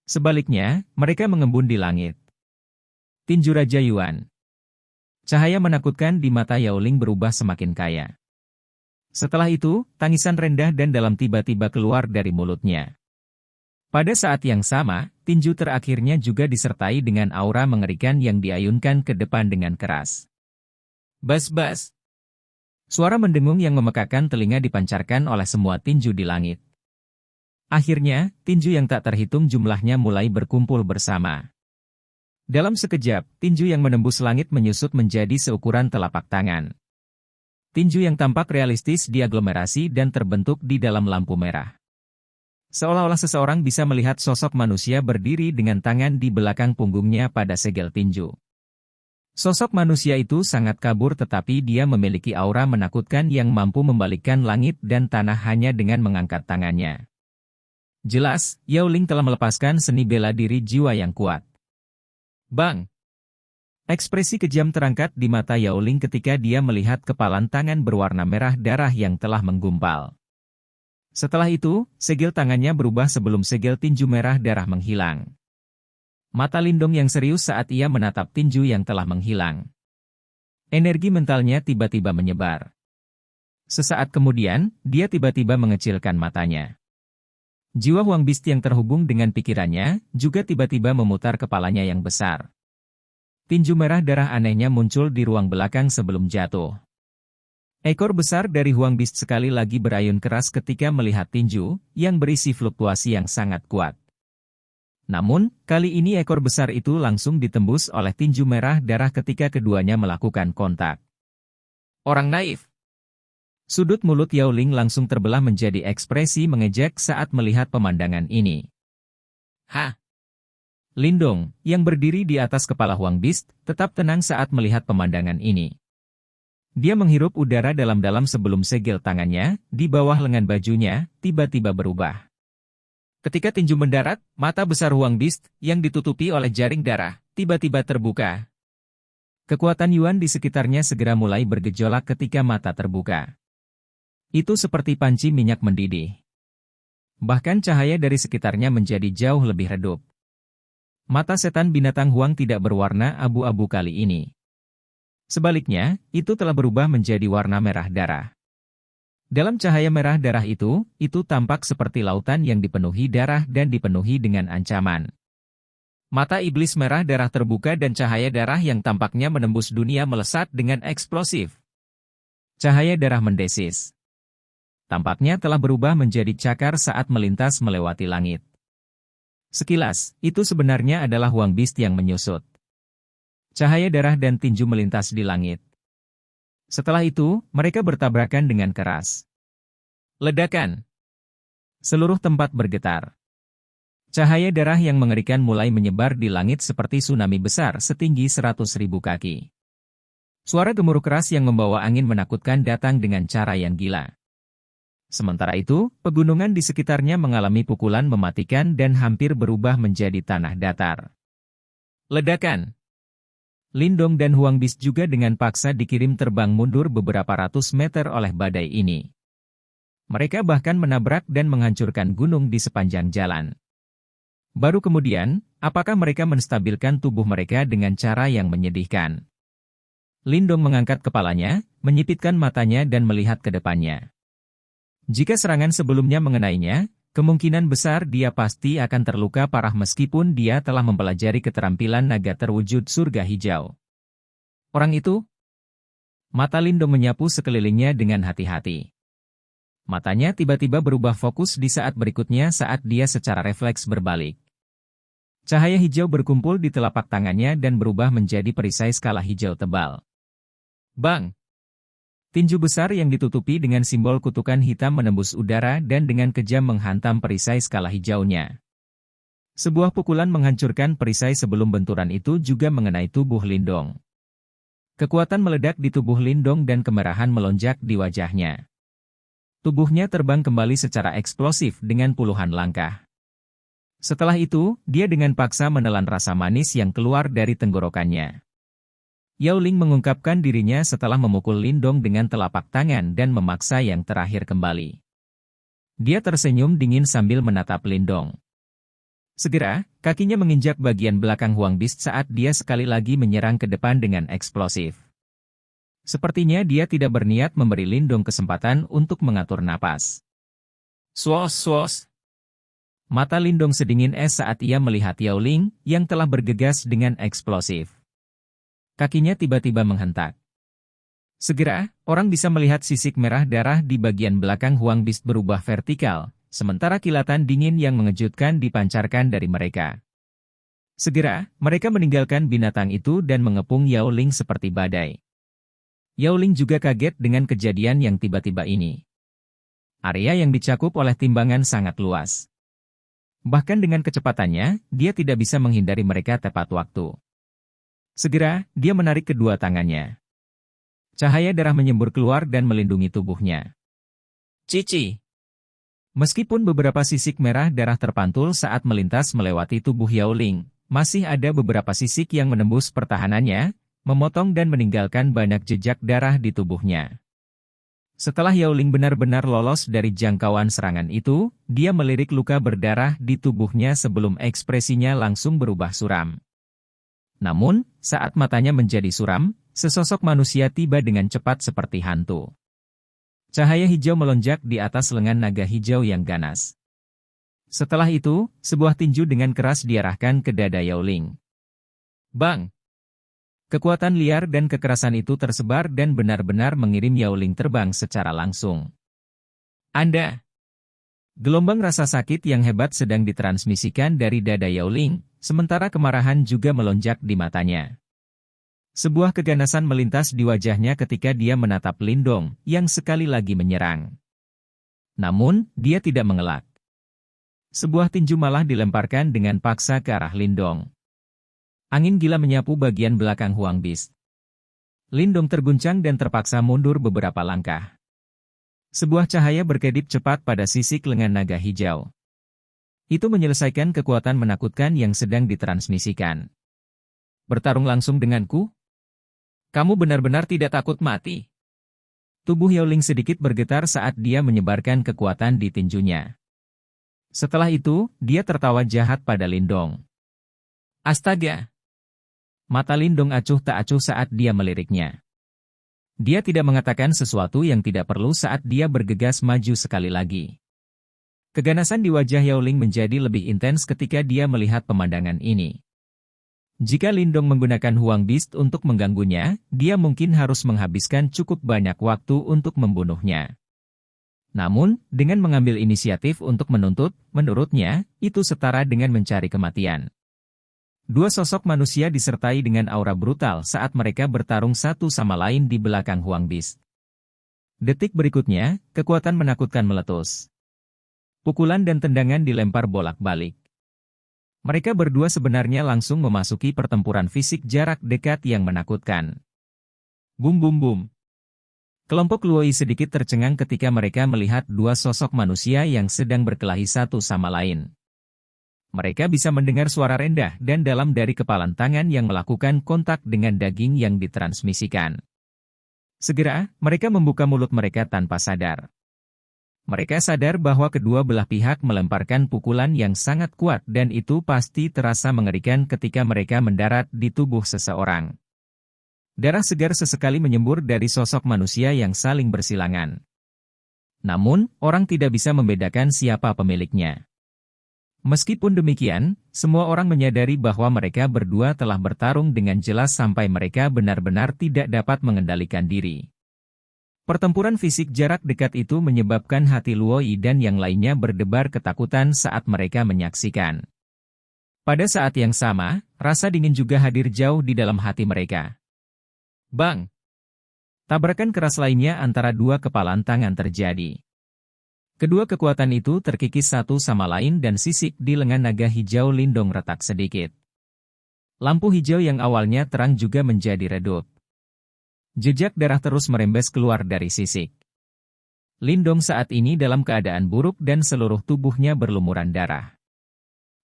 Sebaliknya, mereka mengembun di langit. Tinju Raja Yuan. Cahaya menakutkan di mata Yao Ling berubah semakin kaya. Setelah itu, tangisan rendah dan dalam tiba-tiba keluar dari mulutnya. Pada saat yang sama, tinju terakhirnya juga disertai dengan aura mengerikan yang diayunkan ke depan dengan keras. Bas-bas! Suara mendengung yang memekakan telinga dipancarkan oleh semua tinju di langit. Akhirnya, tinju yang tak terhitung jumlahnya mulai berkumpul bersama. Dalam sekejap, tinju yang menembus langit menyusut menjadi seukuran telapak tangan. Tinju yang tampak realistis diaglomerasi dan terbentuk di dalam lampu merah. Seolah-olah seseorang bisa melihat sosok manusia berdiri dengan tangan di belakang punggungnya pada segel tinju. Sosok manusia itu sangat kabur tetapi dia memiliki aura menakutkan yang mampu membalikkan langit dan tanah hanya dengan mengangkat tangannya. Jelas, Yao Ling telah melepaskan seni bela diri jiwa yang kuat. Bang! Ekspresi kejam terangkat di mata Yao Ling ketika dia melihat kepalan tangan berwarna merah darah yang telah menggumpal. Setelah itu, segel tangannya berubah sebelum segel tinju merah darah menghilang. Mata Lindong yang serius saat ia menatap tinju yang telah menghilang. Energi mentalnya tiba-tiba menyebar. Sesaat kemudian, dia tiba-tiba mengecilkan matanya. Jiwa Huang Beast yang terhubung dengan pikirannya, juga tiba-tiba memutar kepalanya yang besar. Tinju merah darah anehnya muncul di ruang belakang sebelum jatuh. Ekor besar dari Huang Beast sekali lagi berayun keras ketika melihat tinju, yang berisi fluktuasi yang sangat kuat. Namun, kali ini ekor besar itu langsung ditembus oleh tinju merah darah ketika keduanya melakukan kontak. Orang naif. Sudut mulut Yao Ling langsung terbelah menjadi ekspresi mengejek saat melihat pemandangan ini. Hah? Lindong, yang berdiri di atas kepala Huang Beast, tetap tenang saat melihat pemandangan ini. Dia menghirup udara dalam-dalam sebelum segel tangannya, di bawah lengan bajunya, tiba-tiba berubah. Ketika tinju mendarat, mata besar Huang Beast, yang ditutupi oleh jaring darah, tiba-tiba terbuka. Kekuatan Yuan di sekitarnya segera mulai bergejolak ketika mata terbuka. Itu seperti panci minyak mendidih. Bahkan cahaya dari sekitarnya menjadi jauh lebih redup. Mata setan binatang Huang tidak berwarna abu-abu kali ini. Sebaliknya, itu telah berubah menjadi warna merah darah. Dalam cahaya merah darah itu tampak seperti lautan yang dipenuhi darah dan dipenuhi dengan ancaman. Mata iblis merah darah terbuka dan cahaya darah yang tampaknya menembus dunia melesat dengan eksplosif. Cahaya darah mendesis. Tampaknya telah berubah menjadi cakar saat melintas melewati langit. Sekilas, itu sebenarnya adalah Huang Beast yang menyusut. Cahaya darah dan tinju melintas di langit. Setelah itu, mereka bertabrakan dengan keras. Ledakan. Seluruh tempat bergetar. Cahaya darah yang mengerikan mulai menyebar di langit seperti tsunami besar setinggi 100.000 kaki. Suara gemuruh keras yang membawa angin menakutkan datang dengan cara yang gila. Sementara itu, pegunungan di sekitarnya mengalami pukulan mematikan dan hampir berubah menjadi tanah datar. Ledakan. Lindong dan Huang Beast juga dengan paksa dikirim terbang mundur beberapa ratus meter oleh badai ini. Mereka bahkan menabrak dan menghancurkan gunung di sepanjang jalan. Baru kemudian, apakah mereka menstabilkan tubuh mereka dengan cara yang menyedihkan? Lindong mengangkat kepalanya, menyipitkan matanya dan melihat ke depannya. Jika serangan sebelumnya mengenainya, kemungkinan besar dia pasti akan terluka parah meskipun dia telah mempelajari keterampilan naga terwujud surga hijau. Orang itu? Mata Lindong menyapu sekelilingnya dengan hati-hati. Matanya tiba-tiba berubah fokus di saat berikutnya saat dia secara refleks berbalik. Cahaya hijau berkumpul di telapak tangannya dan berubah menjadi perisai skala hijau tebal. Bang! Tinju besar yang ditutupi dengan simbol kutukan hitam menembus udara dan dengan kejam menghantam perisai skala hijaunya. Sebuah pukulan menghancurkan perisai sebelum benturan itu juga mengenai tubuh Lindong. Kekuatan meledak di tubuh Lindong dan kemerahan melonjak di wajahnya. Tubuhnya terbang kembali secara eksplosif dengan puluhan langkah. Setelah itu, dia dengan paksa menelan rasa manis yang keluar dari tenggorokannya. Yao Ling mengungkapkan dirinya setelah memukul Lindong dengan telapak tangan dan memaksa yang terakhir kembali. Dia tersenyum dingin sambil menatap Lindong. Segera, kakinya menginjak bagian belakang Huang Beast saat dia sekali lagi menyerang ke depan dengan eksplosif. Sepertinya dia tidak berniat memberi Lindong kesempatan untuk mengatur napas. Swos. Mata Lindong sedingin es saat ia melihat Yao Ling yang telah bergegas dengan eksplosif. Kakinya tiba-tiba menghentak. Segera, orang bisa melihat sisik merah darah di bagian belakang Huang Beast berubah vertikal, sementara kilatan dingin yang mengejutkan dipancarkan dari mereka. Segera, mereka meninggalkan binatang itu dan mengepung Yao Ling seperti badai. Yao Ling juga kaget dengan kejadian yang tiba-tiba ini. Area yang dicakup oleh timbangan sangat luas. Bahkan dengan kecepatannya, dia tidak bisa menghindari mereka tepat waktu. Segera, dia menarik kedua tangannya. Cahaya darah menyembur keluar dan melindungi tubuhnya. Cici. Meskipun beberapa sisik merah darah terpantul saat melintas melewati tubuh Yao Ling, masih ada beberapa sisik yang menembus pertahanannya, memotong dan meninggalkan banyak jejak darah di tubuhnya. Setelah Yao Ling benar-benar lolos dari jangkauan serangan itu, dia melirik luka berdarah di tubuhnya sebelum ekspresinya langsung berubah suram. Namun, saat matanya menjadi suram, sesosok manusia tiba dengan cepat seperti hantu. Cahaya hijau melonjak di atas lengan naga hijau yang ganas. Setelah itu, sebuah tinju dengan keras diarahkan ke dada Yao Ling. Bang! Kekuatan liar dan kekerasan itu tersebar dan benar-benar mengirim Yao Ling terbang secara langsung. Anda! Gelombang rasa sakit yang hebat sedang ditransmisikan dari dada Yao Ling, sementara kemarahan juga melonjak di matanya. Sebuah keganasan melintas di wajahnya ketika dia menatap Lindong, yang sekali lagi menyerang. Namun, dia tidak mengelak. Sebuah tinju malah dilemparkan dengan paksa ke arah Lindong. Angin gila menyapu bagian belakang Huang Beast. Lindong terguncang dan terpaksa mundur beberapa langkah. Sebuah cahaya berkedip cepat pada sisik lengan naga hijau. Itu menyelesaikan kekuatan menakutkan yang sedang ditransmisikan. Bertarung langsung denganku? Kamu benar-benar tidak takut mati? Tubuh Yao Ling sedikit bergetar saat dia menyebarkan kekuatan di tinjunya. Setelah itu, dia tertawa jahat pada Lindong. Astaga! Mata Lindong acuh tak acuh saat dia meliriknya. Dia tidak mengatakan sesuatu yang tidak perlu saat dia bergegas maju sekali lagi. Keganasan di wajah Yao Ling menjadi lebih intens ketika dia melihat pemandangan ini. Jika Lindong menggunakan Huang Beast untuk mengganggunya, dia mungkin harus menghabiskan cukup banyak waktu untuk membunuhnya. Namun, dengan mengambil inisiatif untuk menuntut, menurutnya, itu setara dengan mencari kematian. Dua sosok manusia disertai dengan aura brutal saat mereka bertarung satu sama lain di belakang Huang Beast. Detik berikutnya, kekuatan menakutkan meletus. Pukulan dan tendangan dilempar bolak-balik. Mereka berdua sebenarnya langsung memasuki pertempuran fisik jarak dekat yang menakutkan. Bum bum bum. Kelompok Luoi sedikit tercengang ketika mereka melihat dua sosok manusia yang sedang berkelahi satu sama lain. Mereka bisa mendengar suara rendah dan dalam dari kepalan tangan yang melakukan kontak dengan daging yang ditransmisikan. Segera, mereka membuka mulut mereka tanpa sadar. Mereka sadar bahwa kedua belah pihak melemparkan pukulan yang sangat kuat dan itu pasti terasa mengerikan ketika mereka mendarat di tubuh seseorang. Darah segar sesekali menyembur dari sosok manusia yang saling bersilangan. Namun, orang tidak bisa membedakan siapa pemiliknya. Meskipun demikian, semua orang menyadari bahwa mereka berdua telah bertarung dengan jelas sampai mereka benar-benar tidak dapat mengendalikan diri. Pertempuran fisik jarak dekat itu menyebabkan hati Luoi dan yang lainnya berdebar ketakutan saat mereka menyaksikan. Pada saat yang sama, rasa dingin juga hadir jauh di dalam hati mereka. Bang! Tabrakan keras lainnya antara dua kepalan tangan terjadi. Kedua kekuatan itu terkikis satu sama lain dan sisik di lengan naga hijau Lindong retak sedikit. Lampu hijau yang awalnya terang juga menjadi redup. Jejak darah terus merembes keluar dari sisik. Lindong saat ini dalam keadaan buruk dan seluruh tubuhnya berlumuran darah.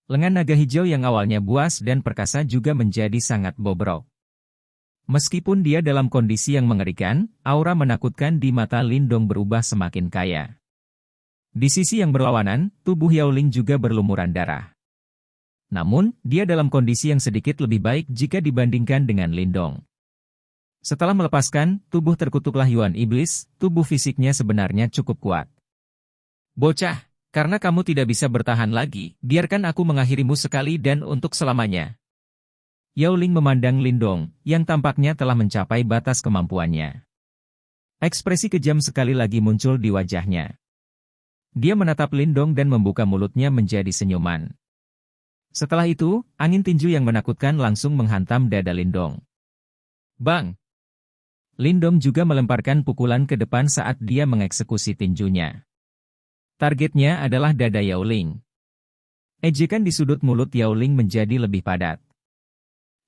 Lengan naga hijau yang awalnya buas dan perkasa juga menjadi sangat bobrok. Meskipun dia dalam kondisi yang mengerikan, aura menakutkan di mata Lindong berubah semakin kaya. Di sisi yang berlawanan, tubuh Yao Ling juga berlumuran darah. Namun, dia dalam kondisi yang sedikit lebih baik jika dibandingkan dengan Lindong. Setelah melepaskan, tubuh terkutuklah Yuan Iblis, tubuh fisiknya sebenarnya cukup kuat. Bocah, karena kamu tidak bisa bertahan lagi, biarkan aku mengakhirimu sekali dan untuk selamanya. Yao Ling memandang Lindong, yang tampaknya telah mencapai batas kemampuannya. Ekspresi kejam sekali lagi muncul di wajahnya. Dia menatap Lindong dan membuka mulutnya menjadi senyuman. Setelah itu, angin tinju yang menakutkan langsung menghantam dada Lindong. Bang! Lindong juga melemparkan pukulan ke depan saat dia mengeksekusi tinjunya. Targetnya adalah dada Yao Ling. Ejekan di sudut mulut Yao Ling menjadi lebih padat.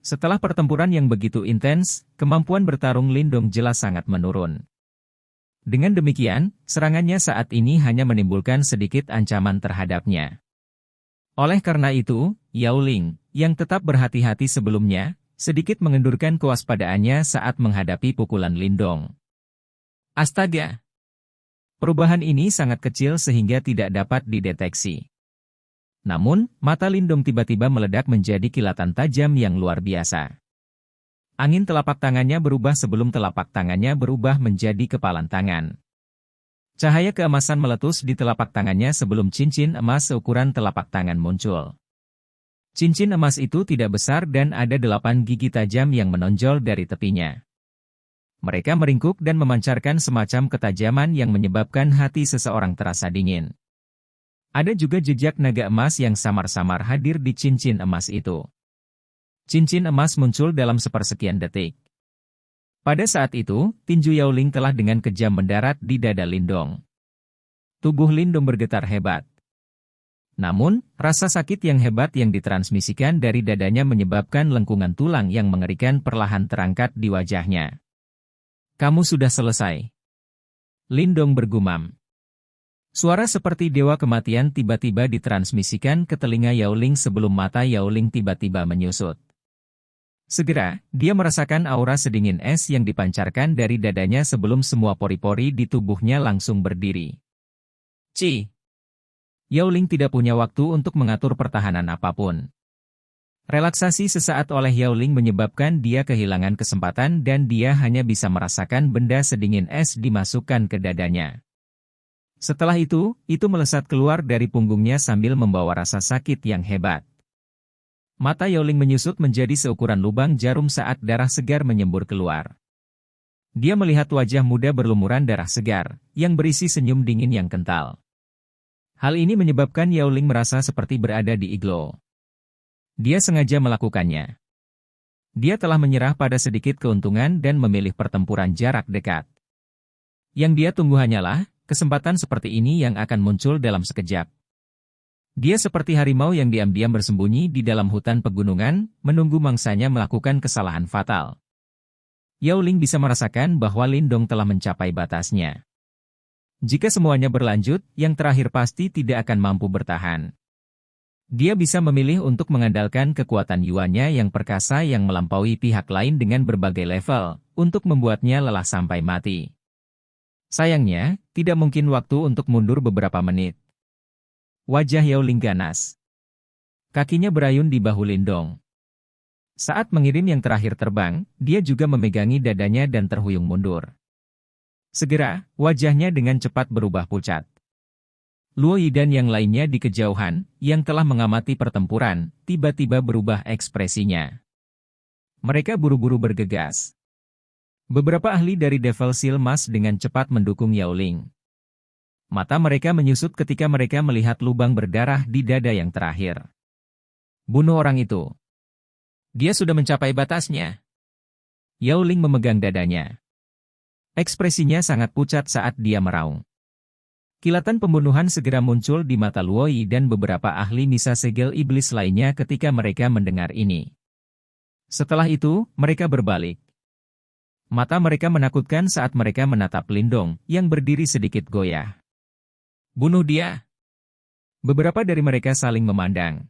Setelah pertempuran yang begitu intens, kemampuan bertarung Lindong jelas sangat menurun. Dengan demikian, serangannya saat ini hanya menimbulkan sedikit ancaman terhadapnya. Oleh karena itu, Yao Ling, yang tetap berhati-hati sebelumnya, sedikit mengendurkan kewaspadaannya saat menghadapi pukulan Lindong. Astaga! Perubahan ini sangat kecil sehingga tidak dapat dideteksi. Namun, mata Lindong tiba-tiba meledak menjadi kilatan tajam yang luar biasa. Angin telapak tangannya berubah sebelum telapak tangannya berubah menjadi kepalan tangan. Cahaya keemasan meletus di telapak tangannya sebelum cincin emas seukuran telapak tangan muncul. Cincin emas itu tidak besar dan ada 8 gigi tajam yang menonjol dari tepinya. Mereka meringkuk dan memancarkan semacam ketajaman yang menyebabkan hati seseorang terasa dingin. Ada juga jejak naga emas yang samar-samar hadir di cincin emas itu. Cincin emas muncul dalam sepersekian detik. Pada saat itu, tinju Yao Ling telah dengan kejam mendarat di dada Lindong. Tubuh Lindong bergetar hebat. Namun, rasa sakit yang hebat yang ditransmisikan dari dadanya menyebabkan lengkungan tulang yang mengerikan perlahan terangkat di wajahnya. Kamu sudah selesai. Lindong bergumam. Suara seperti dewa kematian tiba-tiba ditransmisikan ke telinga Yao Ling sebelum mata Yao Ling tiba-tiba menyusut. Segera, dia merasakan aura sedingin es yang dipancarkan dari dadanya sebelum semua pori-pori di tubuhnya langsung berdiri. Ci! Yao Ling tidak punya waktu untuk mengatur pertahanan apapun. Relaksasi sesaat oleh Yao Ling menyebabkan dia kehilangan kesempatan dan dia hanya bisa merasakan benda sedingin es dimasukkan ke dadanya. Setelah itu melesat keluar dari punggungnya sambil membawa rasa sakit yang hebat. Mata Yao Ling menyusut menjadi seukuran lubang jarum saat darah segar menyembur keluar. Dia melihat wajah muda berlumuran darah segar, yang berisi senyum dingin yang kental. Hal ini menyebabkan Yao Ling merasa seperti berada di iglo. Dia sengaja melakukannya. Dia telah menyerah pada sedikit keuntungan dan memilih pertempuran jarak dekat. Yang dia tunggu hanyalah, kesempatan seperti ini yang akan muncul dalam sekejap. Dia seperti harimau yang diam-diam bersembunyi di dalam hutan pegunungan, menunggu mangsanya melakukan kesalahan fatal. Yao Ling bisa merasakan bahwa Lindong telah mencapai batasnya. Jika semuanya berlanjut, yang terakhir pasti tidak akan mampu bertahan. Dia bisa memilih untuk mengandalkan kekuatan yuannya yang perkasa yang melampaui pihak lain dengan berbagai level, untuk membuatnya lelah sampai mati. Sayangnya, tidak mungkin waktu untuk mundur beberapa menit. Wajah Yao Ling ganas. Kakinya berayun di bahu Lindong. Saat mengirim yang terakhir terbang, dia juga memegangi dadanya dan terhuyung mundur. Segera, wajahnya dengan cepat berubah pucat. Luo Yi dan yang lainnya di kejauhan, yang telah mengamati pertempuran, tiba-tiba berubah ekspresinya. Mereka buru-buru bergegas. Beberapa ahli dari Devil Seal Mask dengan cepat mendukung Yao Ling. Mata mereka menyusut ketika mereka melihat lubang berdarah di dada yang terakhir. Bunuh orang itu. Dia sudah mencapai batasnya. Yao Ling memegang dadanya. Ekspresinya sangat pucat saat dia meraung. Kilatan pembunuhan segera muncul di mata Luo Yi dan beberapa ahli misa segel iblis lainnya ketika mereka mendengar ini. Setelah itu, mereka berbalik. Mata mereka menakutkan saat mereka menatap Lindong, yang berdiri sedikit goyah. Bunuh dia! Beberapa dari mereka saling memandang.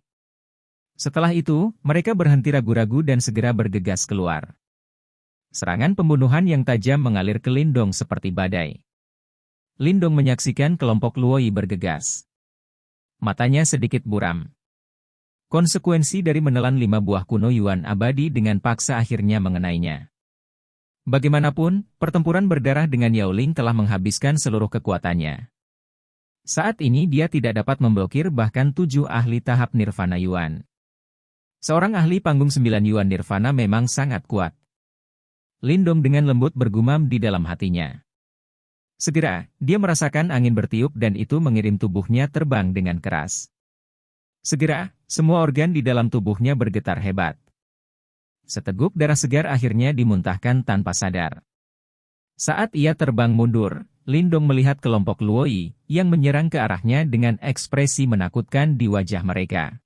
Setelah itu, mereka berhenti ragu-ragu dan segera bergegas keluar. Serangan pembunuhan yang tajam mengalir ke Lindong seperti badai. Lindong menyaksikan kelompok Luo Yi bergegas. Matanya sedikit buram. Konsekuensi dari menelan 5 buah kuno Yuan abadi dengan paksa akhirnya mengenainya. Bagaimanapun, pertempuran berdarah dengan Yao Ling telah menghabiskan seluruh kekuatannya. Saat ini dia tidak dapat memblokir bahkan 7 ahli tahap Nirvana Yuan. Seorang ahli panggung 9 Yuan Nirvana memang sangat kuat. Lindong dengan lembut bergumam di dalam hatinya. Segera, dia merasakan angin bertiup dan itu mengirim tubuhnya terbang dengan keras. Segera, Semua organ di dalam tubuhnya bergetar hebat. Seteguk darah segar akhirnya dimuntahkan tanpa sadar. Saat ia terbang mundur, Lindong melihat kelompok Luoi yang menyerang ke arahnya dengan ekspresi menakutkan di wajah mereka.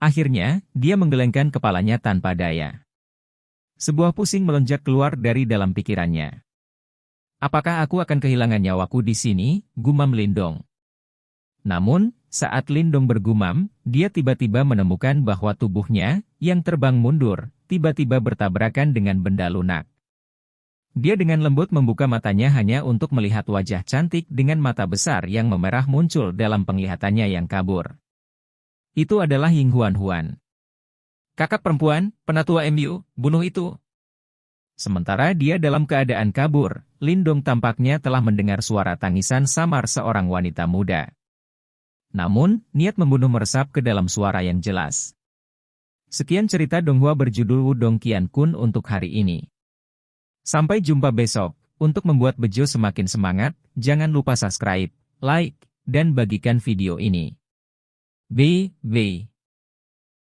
Akhirnya, dia menggelengkan kepalanya tanpa daya. Sebuah pusing melonjak keluar dari dalam pikirannya. Apakah aku akan kehilangan nyawaku di sini? Gumam Lindong. Namun, saat Lindong bergumam, dia tiba-tiba menemukan bahwa tubuhnya, yang terbang mundur, tiba-tiba bertabrakan dengan benda lunak. Dia dengan lembut membuka matanya hanya untuk melihat wajah cantik dengan mata besar yang memerah muncul dalam penglihatannya yang kabur. Itu adalah Ying Huan. Kakak perempuan, penatua MU, bunuh itu. Sementara dia dalam keadaan kabur, Lindong tampaknya telah mendengar suara tangisan samar seorang wanita muda. Namun, niat membunuh meresap ke dalam suara yang jelas. Sekian cerita Donghua berjudul Wudong Qian Kun untuk hari ini. Sampai jumpa besok. Untuk membuat Bejo semakin semangat, jangan lupa subscribe, like, dan bagikan video ini. BB